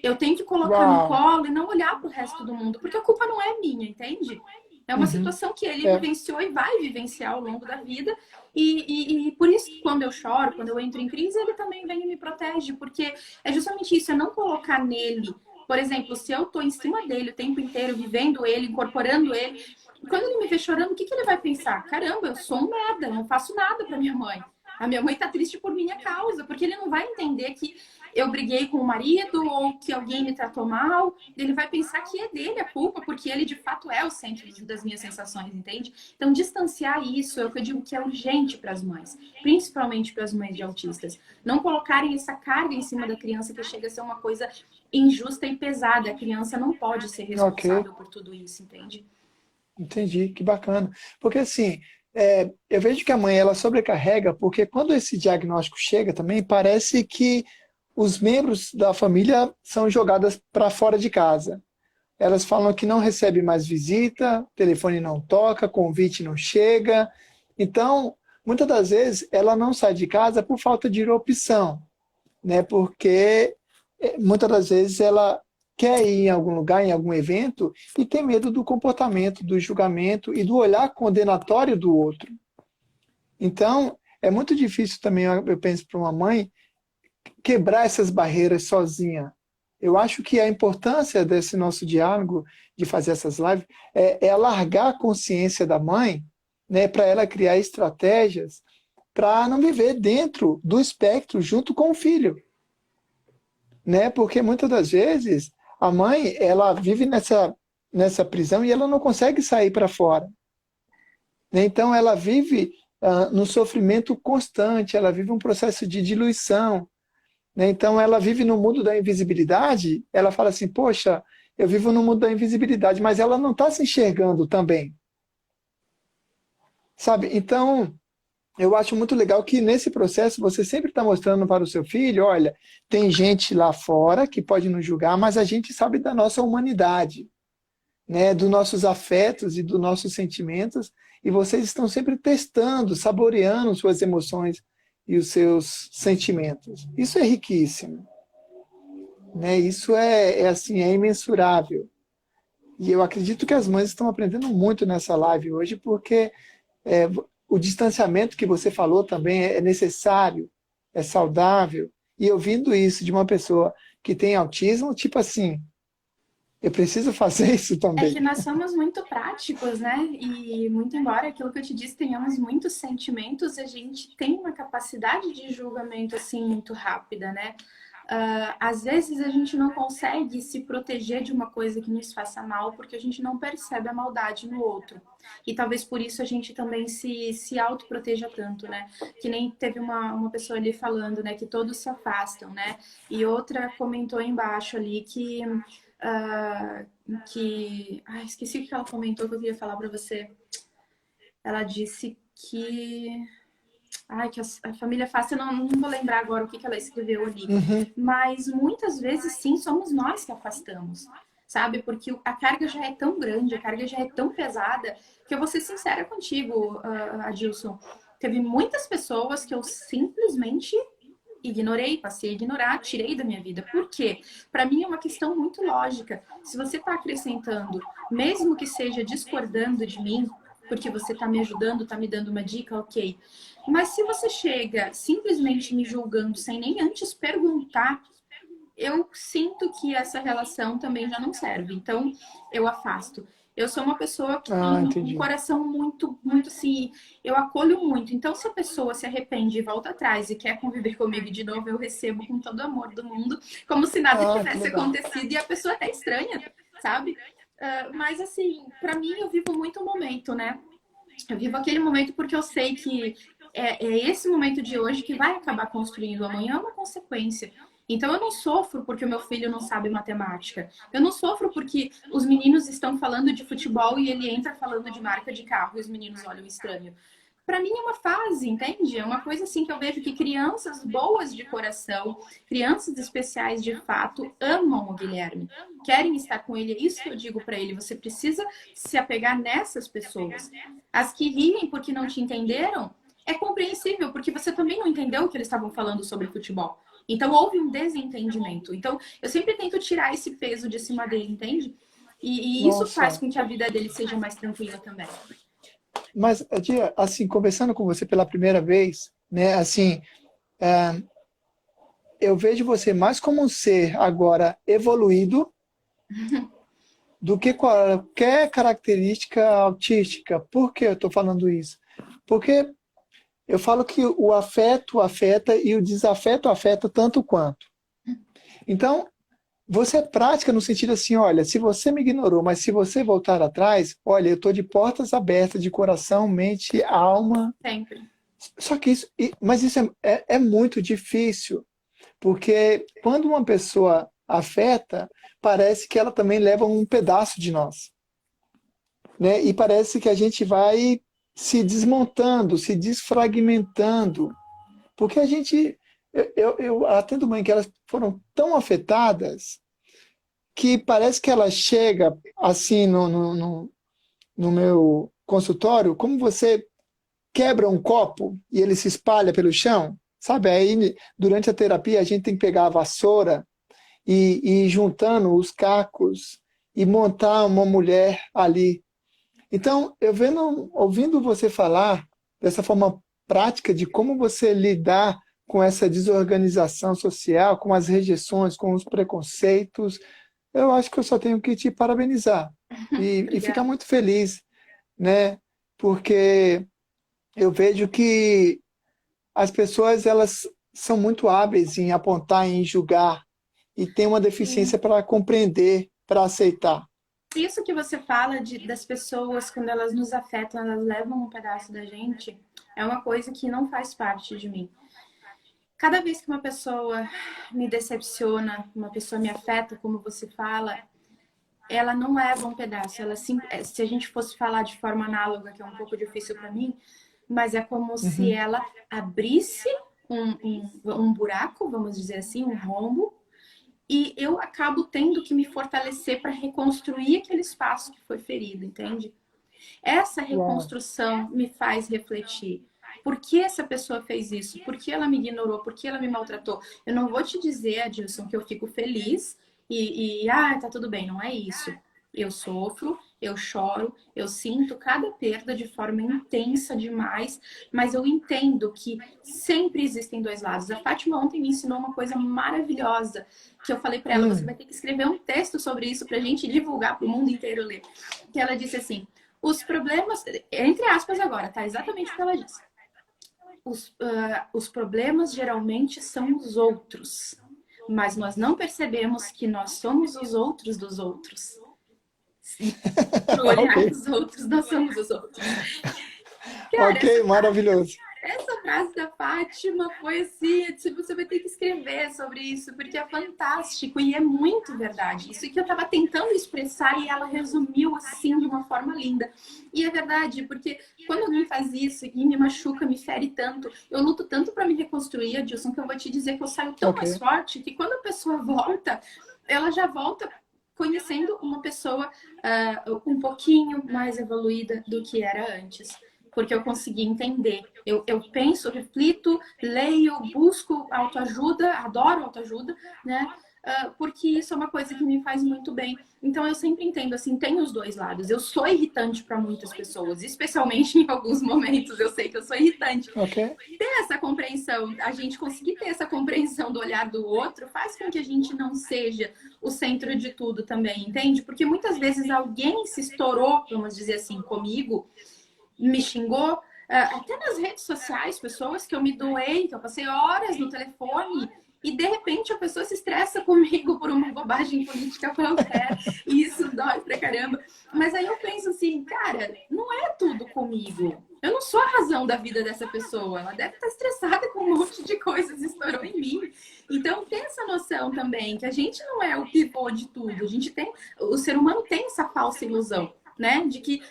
Eu tenho que colocar no Uau! colo e não olhar para o resto do mundo, porque a culpa não é minha, entende? É uma Uhum. situação que ele É, vivenciou e vai vivenciar ao longo da vida. E por isso que quando eu choro, quando eu entro em crise, ele também vem e me protege, porque é justamente isso, é não colocar nele. Por exemplo, se eu estou em cima dele o tempo inteiro, vivendo ele, incorporando ele, quando ele me vê chorando, o que ele vai pensar? Caramba, eu sou um merda, eu não faço nada para minha mãe. A minha mãe tá triste por minha causa, porque ele não vai entender que eu briguei com o marido ou que alguém me tratou mal. Ele vai pensar que é dele a culpa, porque ele de fato é o centro das minhas sensações, entende? Então, distanciar isso é o que eu digo que é urgente para as mães, principalmente para as mães de autistas. Não colocarem essa carga em cima da criança que chega a ser uma coisa injusta e pesada. A criança não pode ser ok, responsável por tudo isso, entende? entendi, que bacana. Porque assim, eu vejo que a mãe ela sobrecarrega, porque quando esse diagnóstico chega também, parece que os membros da família são jogadas para fora de casa. Elas falam que não recebe mais visita, telefone não toca, convite não chega. Então, muitas das vezes, ela não sai de casa por falta de opção, né? Porque muitas das vezes ela quer ir em algum lugar, em algum evento, e tem medo do comportamento, do julgamento e do olhar condenatório do outro. Então, é muito difícil também, eu penso, para uma mãe quebrar essas barreiras sozinha. Eu acho que a importância desse nosso diálogo, de fazer essas lives, é alargar a consciência da mãe, né, para ela criar estratégias para não viver dentro do espectro junto com o filho, né? Porque muitas das vezes a mãe ela vive nessa prisão e ela não consegue sair para fora, né? Então ela vive no sofrimento constante, ela vive um processo de diluição, né? Então ela vive no mundo da invisibilidade. Ela fala assim: poxa, eu vivo no mundo da invisibilidade, mas ela não está se enxergando também, sabe? Então eu acho muito legal que nesse processo você sempre está mostrando para o seu filho: olha, tem gente lá fora que pode nos julgar, mas a gente sabe da nossa humanidade, né, dos nossos afetos e dos nossos sentimentos, e vocês estão sempre testando, saboreando suas emoções e os seus sentimentos. Isso é riquíssimo, né? Isso assim, é imensurável. E eu acredito que as mães estão aprendendo muito nessa live hoje, porque é, o distanciamento que você falou também é necessário, é saudável. E ouvindo isso de uma pessoa que tem autismo, tipo assim, eu preciso fazer isso É que também. nós somos muito práticos, né? E muito embora aquilo que eu te disse, tenhamos muitos sentimentos, a gente tem uma capacidade de julgamento assim muito rápida, né? Às vezes a gente não consegue se proteger de uma coisa que nos faça mal porque a gente não percebe a maldade no outro. E talvez por isso a gente também se autoproteja tanto, né? Que nem teve uma pessoa ali falando, né? Que todos se afastam, né? E outra comentou embaixo ali ah, esqueci o que ela comentou que eu queria falar para você. Ela disse que a família fácil, eu não vou lembrar agora o que ela escreveu ali, Uhum. mas muitas vezes sim, somos nós que afastamos, sabe? Porque a carga já é tão grande, a carga já é tão pesada, que eu vou ser sincera contigo, Adilson. Teve muitas pessoas que eu simplesmente ignorei, passei a ignorar, tirei da minha vida. Por quê? Para mim é uma questão muito lógica. Se você está acrescentando, mesmo que seja discordando de mim, porque você está me ajudando, está me dando uma dica, ok. Mas se você chega simplesmente me julgando sem nem antes perguntar, eu sinto que essa relação também já não serve. Então, eu afasto. Eu sou uma pessoa que tem Ah, um entendi. coração muito assim, eu acolho muito. Então, se a pessoa se arrepende e volta atrás e quer conviver comigo de novo, eu recebo com todo o amor do mundo, como se nada Ah, que tivesse legal. acontecido e a pessoa até estranha, sabe? Mas assim, para mim eu vivo muito o momento, né? Eu vivo aquele momento porque eu sei que é esse momento de hoje que vai acabar construindo amanhã uma consequência. Então eu não sofro porque o meu filho não sabe matemática. Eu não sofro porque os meninos estão falando de futebol e ele entra falando de marca de carro e os meninos olham estranho. Para mim é uma fase, entende? É uma coisa assim que eu vejo que crianças boas de coração, crianças especiais de fato, amam o Guilherme, querem estar com ele. É isso que eu digo para ele. Você precisa se apegar nessas pessoas. As que riem porque não te entenderam, é compreensível, porque você também não entendeu o que eles estavam falando sobre futebol. Então houve um desentendimento. Então eu sempre tento tirar esse peso de cima dele, entende? E isso faz Nossa. com que a vida dele seja mais tranquila também. Mas, Tia, assim, conversando com você pela primeira vez, né, assim, é, eu vejo você mais como um ser agora evoluído do que qualquer característica autística. Por que eu estou falando isso? Porque eu falo que o afeto afeta e o desafeto afeta tanto quanto. Então, você é prática no sentido assim: olha, se você me ignorou, mas se você voltar atrás, olha, eu estou de portas abertas, de coração, mente, alma. Sempre. Só que isso, mas isso é muito difícil, porque quando uma pessoa afeta, parece que ela também leva um pedaço de nós, né? E parece que a gente vai se desmontando, se desfragmentando, porque a gente, eu atendo mãe que elas foram tão afetadas que parece que ela chega assim no meu consultório, como você quebra um copo e ele se espalha pelo chão, sabe? Aí, durante a terapia, a gente tem que pegar a vassoura e ir juntando os cacos e montar uma mulher ali. Então, ouvindo você falar dessa forma prática de como você lidar com essa desorganização social, com as rejeições, com os preconceitos, eu acho que eu só tenho que te parabenizar e ficar Obrigada. muito feliz, né? Porque eu vejo que as pessoas elas são muito hábeis em apontar, em julgar e têm uma Sim. deficiência para compreender, para aceitar. Isso que você fala das pessoas, quando elas nos afetam, elas levam um pedaço da gente, é uma coisa que não faz parte de mim. Cada vez que uma pessoa me decepciona, uma pessoa me afeta, como você fala, ela não leva um pedaço. Ela, se a gente fosse falar de forma análoga, que é um pouco difícil para mim, mas é como se Uhum. ela abrisse um buraco, vamos dizer assim, um rombo, e eu acabo tendo que me fortalecer para reconstruir aquele espaço que foi ferido, entende? Essa Uau. reconstrução me faz refletir. Por que essa pessoa fez isso? Por que ela me ignorou? Por que ela me maltratou? Eu não vou te dizer, Adilson, que eu fico feliz tá tudo bem, não é isso. Eu sofro, eu choro, eu sinto cada perda de forma intensa demais, mas eu entendo que sempre existem dois lados. A Fátima ontem me ensinou uma coisa maravilhosa, que eu falei para ela, você vai ter que escrever um texto sobre isso para a gente divulgar para o mundo inteiro ler. Que ela disse assim, os problemas, entre aspas agora, tá? Exatamente o que ela disse. Os problemas geralmente são os outros, mas nós não percebemos que nós somos os outros dos outros. E pro Ok, olhar dos outros, nós somos os outros. Cara, ok, maravilhoso. essa frase da Fátima foi assim, você vai ter que escrever sobre isso, porque é fantástico e é muito verdade. Isso que eu estava tentando expressar e ela resumiu assim de uma forma linda. E é verdade, porque quando alguém faz isso e me machuca, me fere tanto, eu luto tanto para me reconstruir, Adilson, que eu vou te dizer que eu saio tão Ok, mais forte que quando a pessoa volta, ela já volta conhecendo uma pessoa um pouquinho mais evoluída do que era antes, porque eu consegui entender. Eu penso, reflito, leio, busco autoajuda, adoro autoajuda, né? Porque isso é uma coisa que me faz muito bem. Então eu sempre entendo assim, tem os dois lados. Eu sou irritante para muitas pessoas, especialmente em alguns momentos. Eu sei que eu sou irritante. ok. Ter essa compreensão, a gente conseguir ter essa compreensão do olhar do outro, faz com que a gente não seja o centro de tudo também, entende? Porque muitas vezes alguém se estourou, vamos dizer assim, comigo, me xingou, até nas redes sociais, pessoas que eu me doei, que eu passei horas no telefone e de repente a pessoa se estressa comigo por uma bobagem política qualquer e isso dói pra caramba. Mas aí eu penso assim, cara, não é tudo comigo. Eu não sou a razão da vida dessa pessoa. Ela deve estar estressada com um monte de coisas, estourou em mim. Então, tem essa noção também, que a gente não é o pivô de tudo. A gente tem, o ser humano tem essa falsa ilusão, né? De que,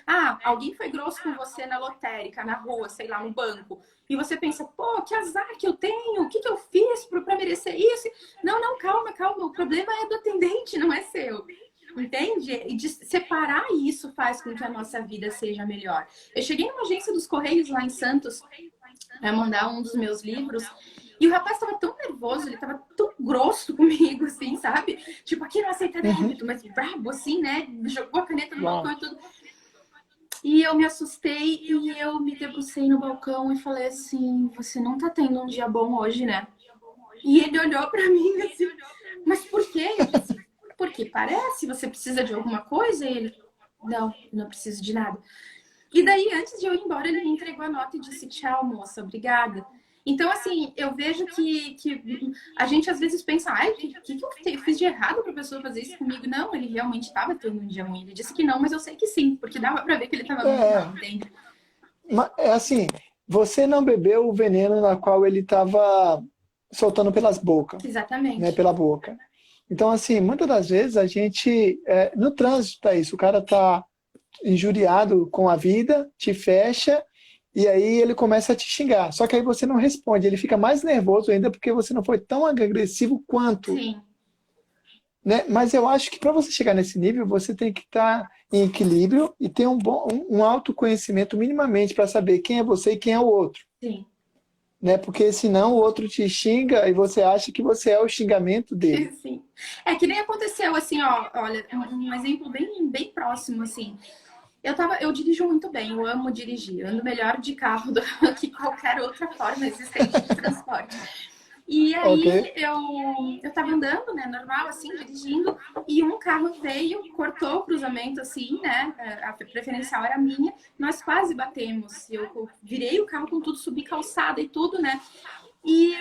alguém foi grosso com você na lotérica, na rua, sei lá, no banco. E você pensa, pô, que azar que eu tenho, o que eu fiz para merecer isso? Não, não, calma, calma. O problema é do atendente, não é seu. Entende? E de separar isso faz com que a nossa vida seja melhor. Eu cheguei numa agência dos Correios lá em Santos para mandar um dos meus livros. E o rapaz estava tão nervoso, ele estava tão grosso comigo, assim, sabe? Tipo, aqui não aceita Uhum. débito, mas brabo, assim, né? Jogou a caneta no balcão Uau. e tudo. E eu me assustei e eu me debrucei no balcão e falei assim: você não tá tendo um dia bom hoje, né? E ele olhou para mim assim: mas por quê? Eu disse: porque parece, você precisa de alguma coisa? E ele: não, não preciso de nada. E daí, antes de eu ir embora, ele me entregou a nota e disse: tchau, moça, obrigada. Então, assim, eu vejo que a gente às vezes pensa, ai, o que eu fiz de errado para a pessoa fazer isso comigo? Não, ele realmente estava tendo um dia ruim. Ele disse que não, mas eu sei que sim, porque dava para ver que ele estava muito mal, É, entende? é assim, você não bebeu o veneno na qual ele estava soltando pelas bocas, né, Exatamente. pela boca. Então, assim, muitas das vezes a gente, no trânsito tá isso, o cara tá injuriado com a vida, te fecha, e aí ele começa a te xingar. Só que aí você não responde, ele fica mais nervoso ainda porque você não foi tão agressivo quanto, Sim, né? Mas eu acho que para você chegar nesse nível, você tem que estar em equilíbrio e ter um autoconhecimento minimamente para saber quem é você e quem é o outro. sim. né? Porque senão o outro te xinga e você acha que você é o xingamento dele. Sim. É que nem aconteceu assim, ó, olha, um exemplo bem próximo, assim. Eu dirijo muito bem, eu amo dirigir, eu ando melhor de carro do que qualquer outra forma existente de transporte. E Ok? aí eu tava andando, né, normal, assim, dirigindo, e um carro veio, cortou o cruzamento, assim, né, a preferencial era minha, nós quase batemos, eu virei o carro com tudo, subi calçada e tudo, né, e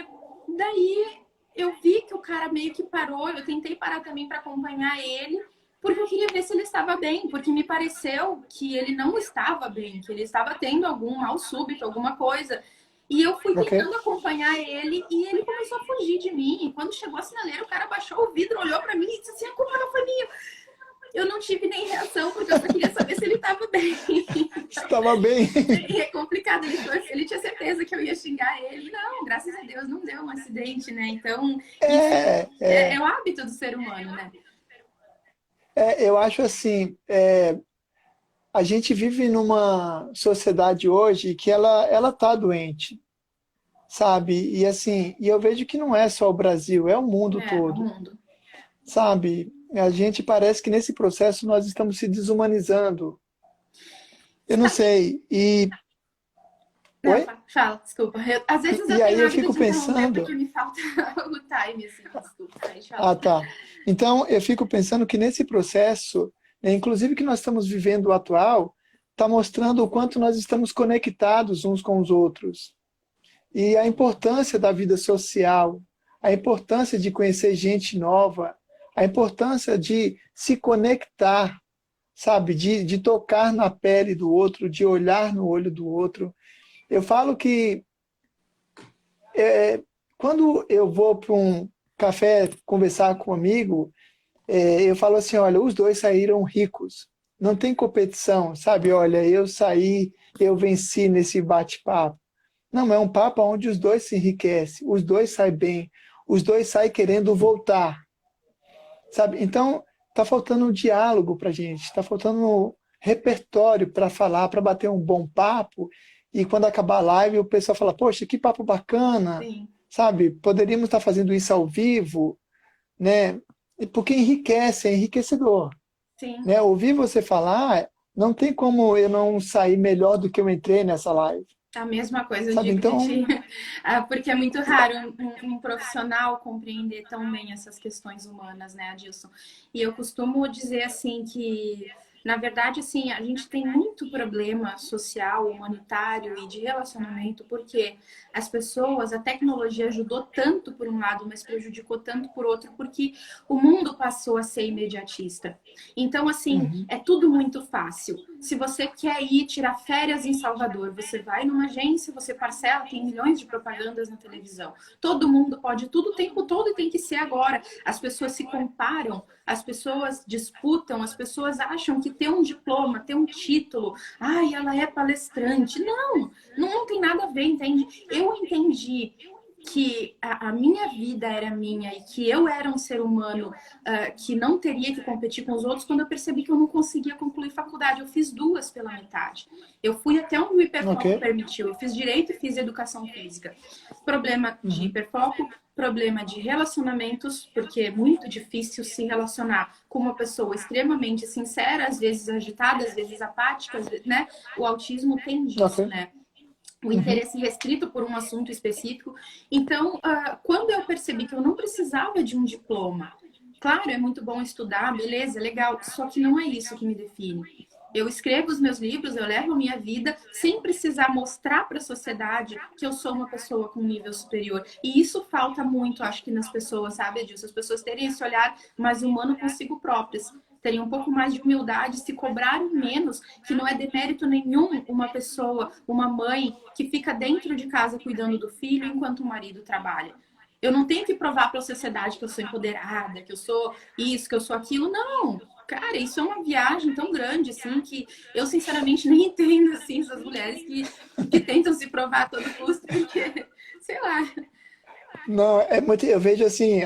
daí eu vi que o cara meio que parou, eu tentei parar também para acompanhar ele, porque eu queria ver se ele estava bem, porque me pareceu que ele não estava bem, que ele estava tendo algum mal súbito, alguma coisa. E eu fui Ok? tentando acompanhar ele e ele começou a fugir de mim. E quando chegou a sinaleira, o cara baixou o vidro, olhou para mim e disse assim: a culpa não foi minha. Eu não tive nem reação, porque eu só queria saber se ele estava bem. Então, Estava bem. é complicado. Ele tinha certeza que eu ia xingar ele. Não, graças a Deus não deu um acidente, né? Então, isso É, é é, o hábito do ser humano, né? eu acho assim, a gente vive numa sociedade hoje que ela tá doente, sabe? E assim, e eu vejo que não é só o Brasil, é o mundo É o todo, mundo. sabe? A gente parece que nesse processo nós estamos se desumanizando. Eu não Sabe? sei. E Não, oi? fala, desculpa. Às vezes eu E aí tenho eu hábito fico de interromper pensando, porque me falta o time, assim. Desculpa, pode falar. ah, tá. Então eu fico pensando que nesse processo, né, inclusive que nós estamos vivendo o atual, está mostrando o quanto nós estamos conectados uns com os outros. E a importância da vida social, a importância de conhecer gente nova, a importância de se conectar, sabe? De tocar na pele do outro, de olhar no olho do outro. Eu falo que quando eu vou para um café conversar com um amigo, eu falo assim: olha, os dois saíram ricos. Não tem competição, sabe? Olha, eu saí, eu venci nesse bate-papo. Não, é um papo onde os dois se enriquecem, os dois saem bem, os dois saem querendo voltar, sabe? Então, tá faltando um diálogo para gente, tá faltando um repertório para falar, para bater um bom papo. E quando acabar a live, o pessoal fala: poxa, que papo bacana, Sim, sabe? Poderíamos estar fazendo isso ao vivo, né? Porque enriquece, é enriquecedor, sim. né? Ouvir você falar, não tem como eu não sair melhor do que eu entrei nessa live, A mesma coisa eu sabe? digo de Então, ti. Porque é muito raro um profissional compreender tão bem essas questões humanas, né, Adilson? E eu costumo dizer assim que, na verdade, assim, a gente tem muito problema social, humanitário e de relacionamento, porque as pessoas, a tecnologia ajudou tanto por um lado, mas prejudicou tanto por outro, porque o mundo passou a ser imediatista. Então, assim, uhum, é tudo muito fácil. Se você quer ir tirar férias em Salvador, você vai numa agência, você parcela, tem milhões de propagandas na televisão. Todo mundo pode tudo o tempo todo e tem que ser agora. As pessoas se comparam, as pessoas disputam, as pessoas acham que ter um diploma, ter um título, ai, ela é palestrante. Não, não tem nada a ver, entende? Eu entendi que a minha vida era minha e que eu era um ser humano que não teria que competir com os outros quando eu percebi que eu não conseguia concluir faculdade. Eu fiz duas pela metade. Eu fui até onde o ok, hiperfoco permitiu. Eu fiz direito e fiz educação física. Problema de uhum, hiperfoco, problema de relacionamentos, porque é muito difícil se relacionar com uma pessoa extremamente sincera, às vezes agitada, às vezes apática, né? O autismo tem ok, disso, né? O uhum, interesse restrito por um assunto específico. Então, quando eu percebi que eu não precisava de um diploma, claro, é muito bom estudar, beleza, legal, só que não é isso que me define. Eu escrevo os meus livros, eu levo a minha vida sem precisar mostrar para a sociedade que eu sou uma pessoa com nível superior. E isso falta muito, acho que nas pessoas, sabe, Edilson? As pessoas terem esse olhar mais humano consigo próprias, terem um pouco mais de humildade, se cobrarem menos, que não é demérito nenhum uma pessoa, uma mãe que fica dentro de casa cuidando do filho enquanto o marido trabalha. Eu não tenho que provar para a sociedade que eu sou empoderada, que eu sou isso, que eu sou aquilo. Não, cara, isso é uma viagem tão grande, assim, que eu, sinceramente, nem entendo, assim, essas mulheres que tentam se provar a todo custo, porque, sei lá. não, é muito, eu vejo assim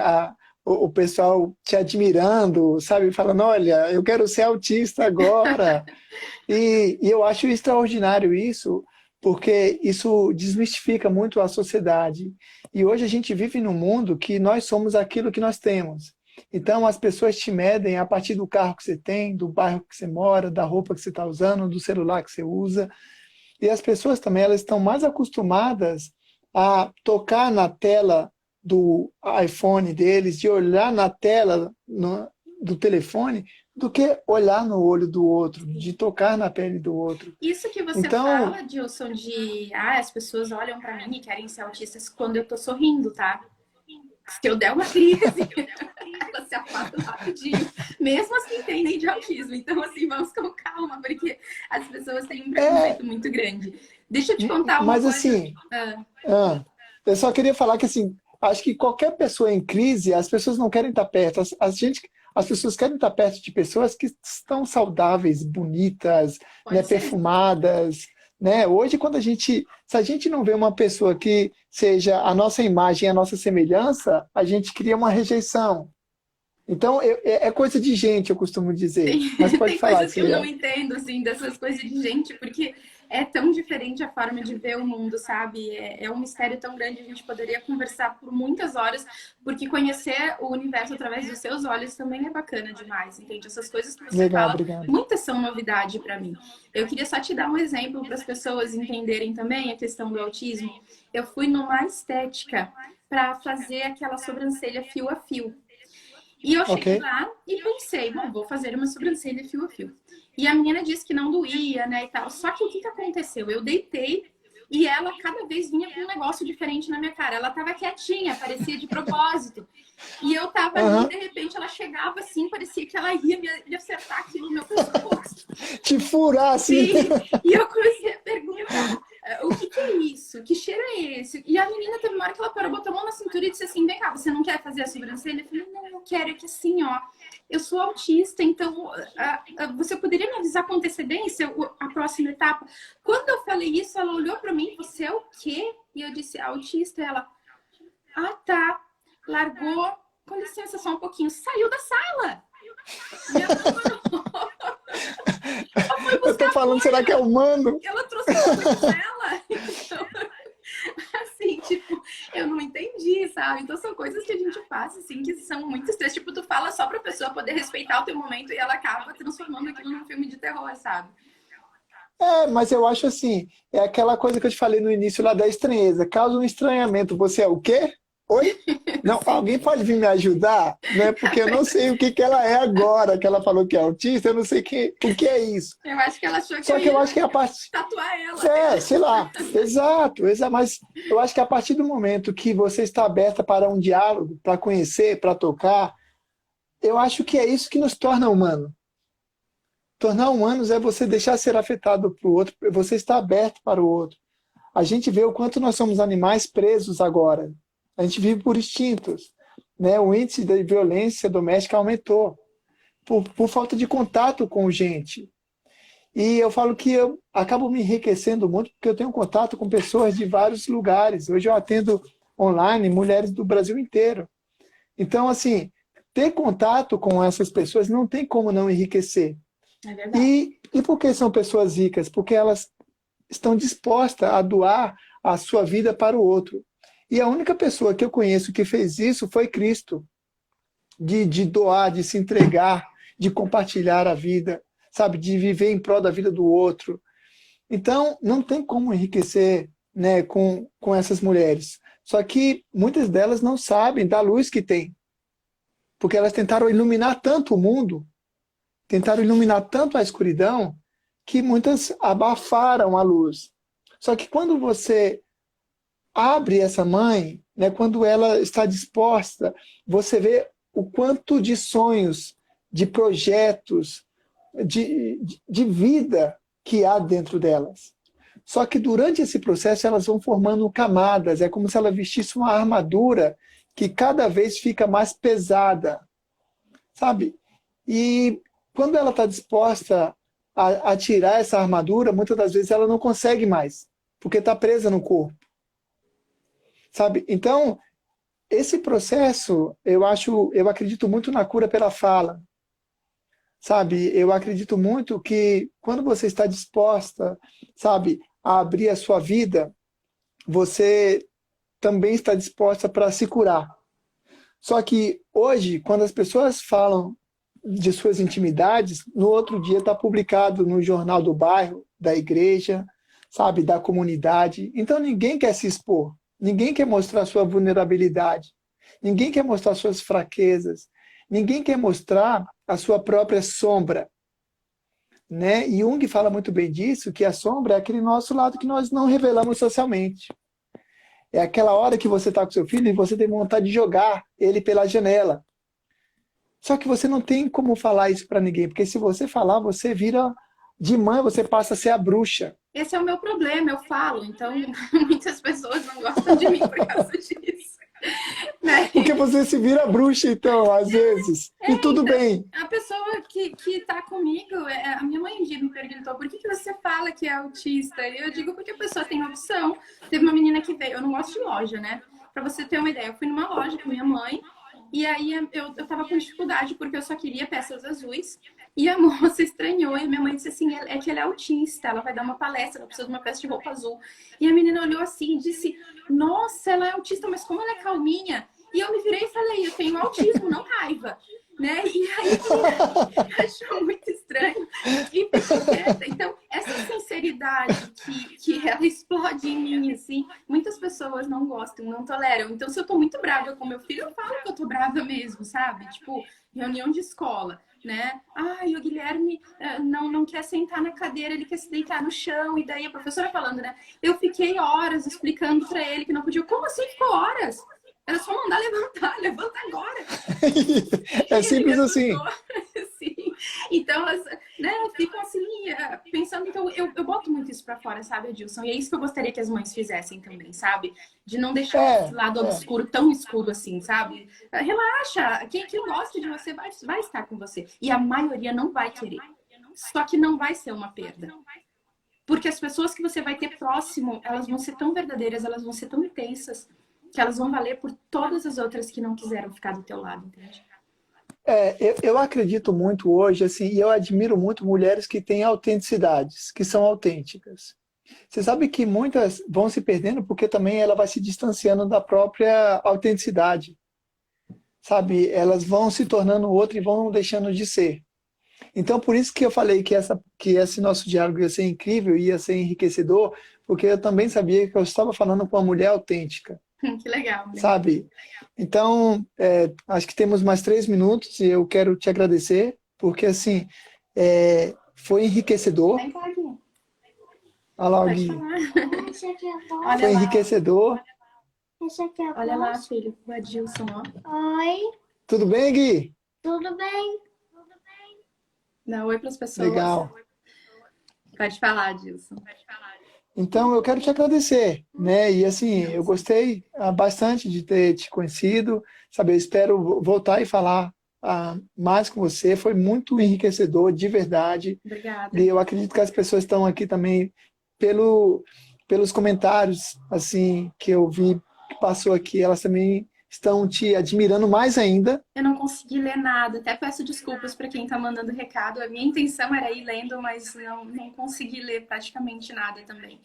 o pessoal te admirando, sabe, falando, olha, eu quero ser autista agora, e eu acho extraordinário isso, porque isso desmistifica muito a sociedade. E hoje a gente vive num mundo que nós somos aquilo que nós temos. Então as pessoas te medem a partir do carro que você tem, do bairro que você mora, da roupa que você está usando, do celular que você usa. E as pessoas também elas estão mais acostumadas a tocar na tela do iPhone deles, de olhar na tela do telefone, do que olhar no olho do outro, de tocar na pele do outro. Isso que você Então, fala, Dilson, de as pessoas olham pra mim e querem ser autistas quando eu tô sorrindo, tá? Se eu der uma crise, ela se afasta rapidinho. Mesmo as que entendem de autismo. Então, assim, vamos com calma, porque as pessoas têm um preconceito muito grande. Deixa eu te contar uma mas coisa. assim, eu só queria falar que assim, acho que qualquer pessoa em crise, as pessoas não querem estar perto. As pessoas querem estar perto de pessoas que estão saudáveis, bonitas, né, Pode ser. perfumadas, né? Hoje, se a gente não vê uma pessoa que seja a nossa imagem, a nossa semelhança, a gente cria uma rejeição. Então, é coisa de gente, eu costumo dizer. Tem, Mas pode tem falar, coisas que eu não Cia. entendo, assim, dessas coisas de gente, porque é tão diferente a forma de ver o mundo, sabe? É um mistério tão grande, a gente poderia conversar por muitas horas, porque conhecer o universo através dos seus olhos também é bacana demais, entende? Essas coisas que você Legal, fala, obrigado. muitas são novidade para mim. Eu queria só te dar um exemplo para as pessoas entenderem também a questão do autismo. Eu fui numa estética para fazer aquela sobrancelha fio a fio. E eu Ok? cheguei lá e pensei, bom, vou fazer uma sobrancelha fio a fio. E a menina disse que não doía, né, e tal. Só que o que aconteceu? Eu deitei e ela cada vez vinha com um negócio diferente na minha cara. Ela tava quietinha, parecia de propósito. E eu tava ali, Aham. de repente ela chegava assim, parecia que ela ia me acertar aqui no meu pescoço. Te furar, assim. Sim, e eu comecei a perguntar, o que é isso? Que cheiro é esse? E a menina teve uma hora que ela parou, botou a mão na cintura e disse assim, vem cá, você não quer fazer a sobrancelha? Eu falei, não, eu quero, é que assim, ó, eu sou autista, então você poderia me avisar com antecedência a próxima etapa? Quando eu falei isso, ela olhou pra mim, você é o quê? E eu disse, autista, ela, tá, largou, com licença só um pouquinho, saiu da sala. Me abandonou. Ela foi Eu tô buscar falando, será que é humano? ela trouxe coisa dela. Então, assim, tipo, eu não entendi, sabe? Então são coisas que a gente faz, assim, que são muito estressantes. Tipo, tu fala só pra pessoa poder respeitar o teu momento e ela acaba transformando aquilo num filme de terror, sabe? Mas eu acho assim, é aquela coisa que eu te falei no início lá da estranheza. Causa um estranhamento. Você é o quê? Oi? Não, Sim, alguém pode vir me ajudar? Né? Porque eu não sei o que, que ela é agora, que ela falou que é autista, eu não sei o que é isso. eu acho que ela achou que eu Só que eu acho ia que a parte. tatuar ela. Sei lá, exato, mas eu acho que a partir do momento que você está aberta para um diálogo, para conhecer, para tocar, eu acho que é isso que nos torna humano. Tornar humanos é você deixar ser afetado por outro, você estar aberto para o outro. A gente vê o quanto nós somos animais presos agora. A gente vive por instintos. Né? O índice de violência doméstica aumentou por falta de contato com gente. E eu falo que eu acabo me enriquecendo muito porque eu tenho contato com pessoas de vários lugares. Hoje eu atendo online mulheres do Brasil inteiro. Então, assim, ter contato com essas pessoas não tem como não enriquecer. É verdade. E por que são pessoas ricas? Porque elas estão dispostas a doar a sua vida para o outro. E a única pessoa que eu conheço que fez isso foi Cristo, de doar, de se entregar, de compartilhar a vida, sabe, de viver em prol da vida do outro. Então, não tem como enriquecer, né, com essas mulheres. Só que muitas delas não sabem da luz que tem, porque elas tentaram iluminar tanto o mundo, tentaram iluminar tanto a escuridão, que muitas abafaram a luz. Só que quando você abre essa mãe, né, quando ela está disposta, você vê o quanto de sonhos, de projetos, de vida que há dentro delas. Só que durante esse processo elas vão formando camadas, é como se ela vestisse uma armadura que cada vez fica mais pesada, sabe? E quando ela está disposta a tirar essa armadura, muitas das vezes ela não consegue mais, porque está presa no corpo, sabe? Então, esse processo, eu acredito muito na cura pela fala, sabe? Eu acredito muito que quando você está disposta, sabe, a abrir a sua vida, você também está disposta para se curar. Só que hoje, quando as pessoas falam de suas intimidades, no outro dia está publicado no jornal do bairro, da igreja, sabe, da comunidade. Então ninguém quer se expor, ninguém quer mostrar sua vulnerabilidade, ninguém quer mostrar suas fraquezas, ninguém quer mostrar a sua própria sombra, né? E Jung fala muito bem disso, que a sombra é aquele nosso lado que nós não revelamos socialmente. É aquela hora que você está com seu filho e você tem vontade de jogar ele pela janela. Só que você não tem como falar isso para ninguém, porque se você falar, você vira de mãe, você passa a ser a bruxa. Esse é o meu problema, eu falo, então muitas pessoas não gostam de mim por causa disso. Né? Porque você se vira bruxa, então, às vezes. E tudo então, bem. a pessoa que tá comigo, a minha mãe um dia me perguntou por que você fala que é autista? E eu digo porque a pessoa tem opção. Teve uma menina que veio, eu não gosto de loja, né? Pra você ter uma ideia, eu fui numa loja com minha mãe, e aí eu tava com dificuldade porque eu só queria peças azuis. E a moça estranhou, e minha mãe disse assim, é que ela é autista, ela vai dar uma palestra, ela precisa de uma peça de roupa azul. E a menina olhou assim e disse, nossa, ela é autista, mas como ela é calminha? E eu me virei e falei, eu tenho autismo, não raiva. Né? E aí achou muito estranho e ficou quieta. Então, essa sinceridade que ela explode em mim, assim, muitas pessoas não gostam, não toleram. Então, se eu tô muito brava com meu filho, eu falo que eu tô brava mesmo, sabe? Tipo, reunião de escola, né? Ai, o Guilherme não quer sentar na cadeira, ele quer se deitar no chão. E daí a professora falando, né? Eu fiquei horas explicando pra ele que não podia. Como assim ficou horas? Era só mandar levantar, levanta agora. É simples assim. Sim. Então, né, ficam assim, pensando. Então, eu boto muito isso pra fora, sabe, Adilson? E é isso que eu gostaria que as mães fizessem também, sabe? De não deixar esse lado obscuro, tão escuro assim, sabe? Relaxa, quem gosta de você vai estar com você. E a maioria não vai querer. Só que não vai ser uma perda. Porque as pessoas que você vai ter próximo, elas vão ser tão verdadeiras, elas vão ser tão intensas, que elas vão valer por todas as outras que não quiseram ficar do teu lado, entende? Eu acredito muito hoje, assim, e eu admiro muito mulheres que têm autenticidades, que são autênticas. Você sabe que muitas vão se perdendo porque também ela vai se distanciando da própria autenticidade, sabe? Elas vão se tornando outra e vão deixando de ser. Então, por isso que eu falei que esse nosso diálogo ia ser incrível, ia ser enriquecedor, porque eu também sabia que eu estava falando com uma mulher autêntica. Que legal, né? Sabe? Então, acho que temos mais 3 minutos e eu quero te agradecer, porque assim, foi enriquecedor. Vem cá, Gui. Olha lá, Pode Gui. falar. Olha Foi lá. enriquecedor. Olha lá, filho, o Adilson, ó. Oi, Tudo bem, Gui? tudo bem? Dá oi pras pessoas. Legal. Pode falar, Adilson. Então, eu quero te agradecer, né? E assim, eu gostei bastante de ter te conhecido, sabe? Eu espero voltar e falar mais com você. Foi muito enriquecedor, de verdade. Obrigada. E eu acredito que as pessoas estão aqui também pelos comentários, assim, que eu vi que passou aqui, elas também estão te admirando mais ainda. Eu não consegui ler nada, até peço desculpas para quem está mandando recado. A minha intenção era ir lendo, mas não consegui ler praticamente nada também.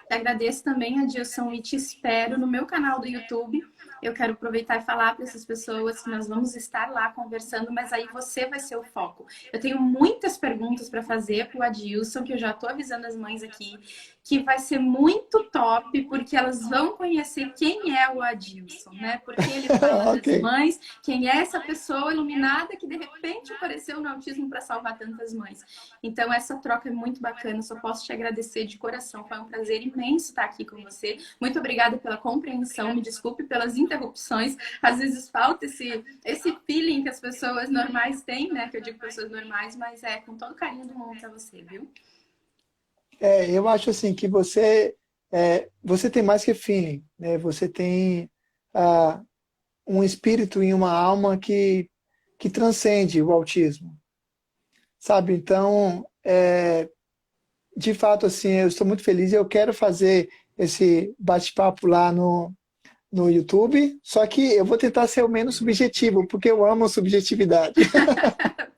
Te agradeço também, Adilson, e te espero no meu canal do YouTube. Eu quero aproveitar e falar para essas pessoas que nós vamos estar lá conversando, mas aí você vai ser o foco. Eu tenho muitas perguntas para fazer para o Adilson, que eu já estou avisando as mães aqui, que vai ser muito top, porque elas vão conhecer quem é o Adilson, né? Porque ele fala das mães, quem é essa pessoa iluminada que de repente apareceu no autismo para salvar tantas mães. Então essa troca é muito bacana, só posso te agradecer de coração, foi um prazer imenso estar aqui com você. Muito obrigada pela compreensão, me desculpe pelas interrupções, às vezes falta esse feeling que as pessoas normais têm, né? Que eu digo pessoas normais, mas é com todo carinho do mundo para você, viu? Eu acho assim que você tem mais que feeling, né? Você tem um espírito e uma alma que transcende o autismo, sabe? Então, de fato, assim, eu estou muito feliz e eu quero fazer esse bate-papo lá no YouTube, só que eu vou tentar ser o menos subjetivo, porque eu amo a subjetividade.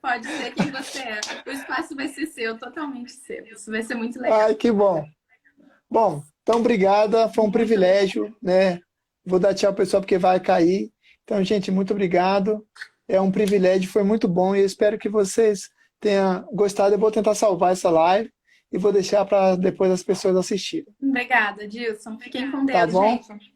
Pode ser quem você é. O espaço vai ser seu, totalmente seu. Isso vai ser muito legal. Ai, que bom. Bom, então obrigada, foi um Muito obrigada. privilégio, né? Vou dar tchau, pessoal, porque vai cair. Então, gente, muito obrigado. É um privilégio, foi muito bom e eu espero que vocês tenham gostado. Eu vou tentar salvar essa live e vou deixar para depois as pessoas assistirem. Obrigada, Dilson. Fiquem com Tá Deus, bom? gente.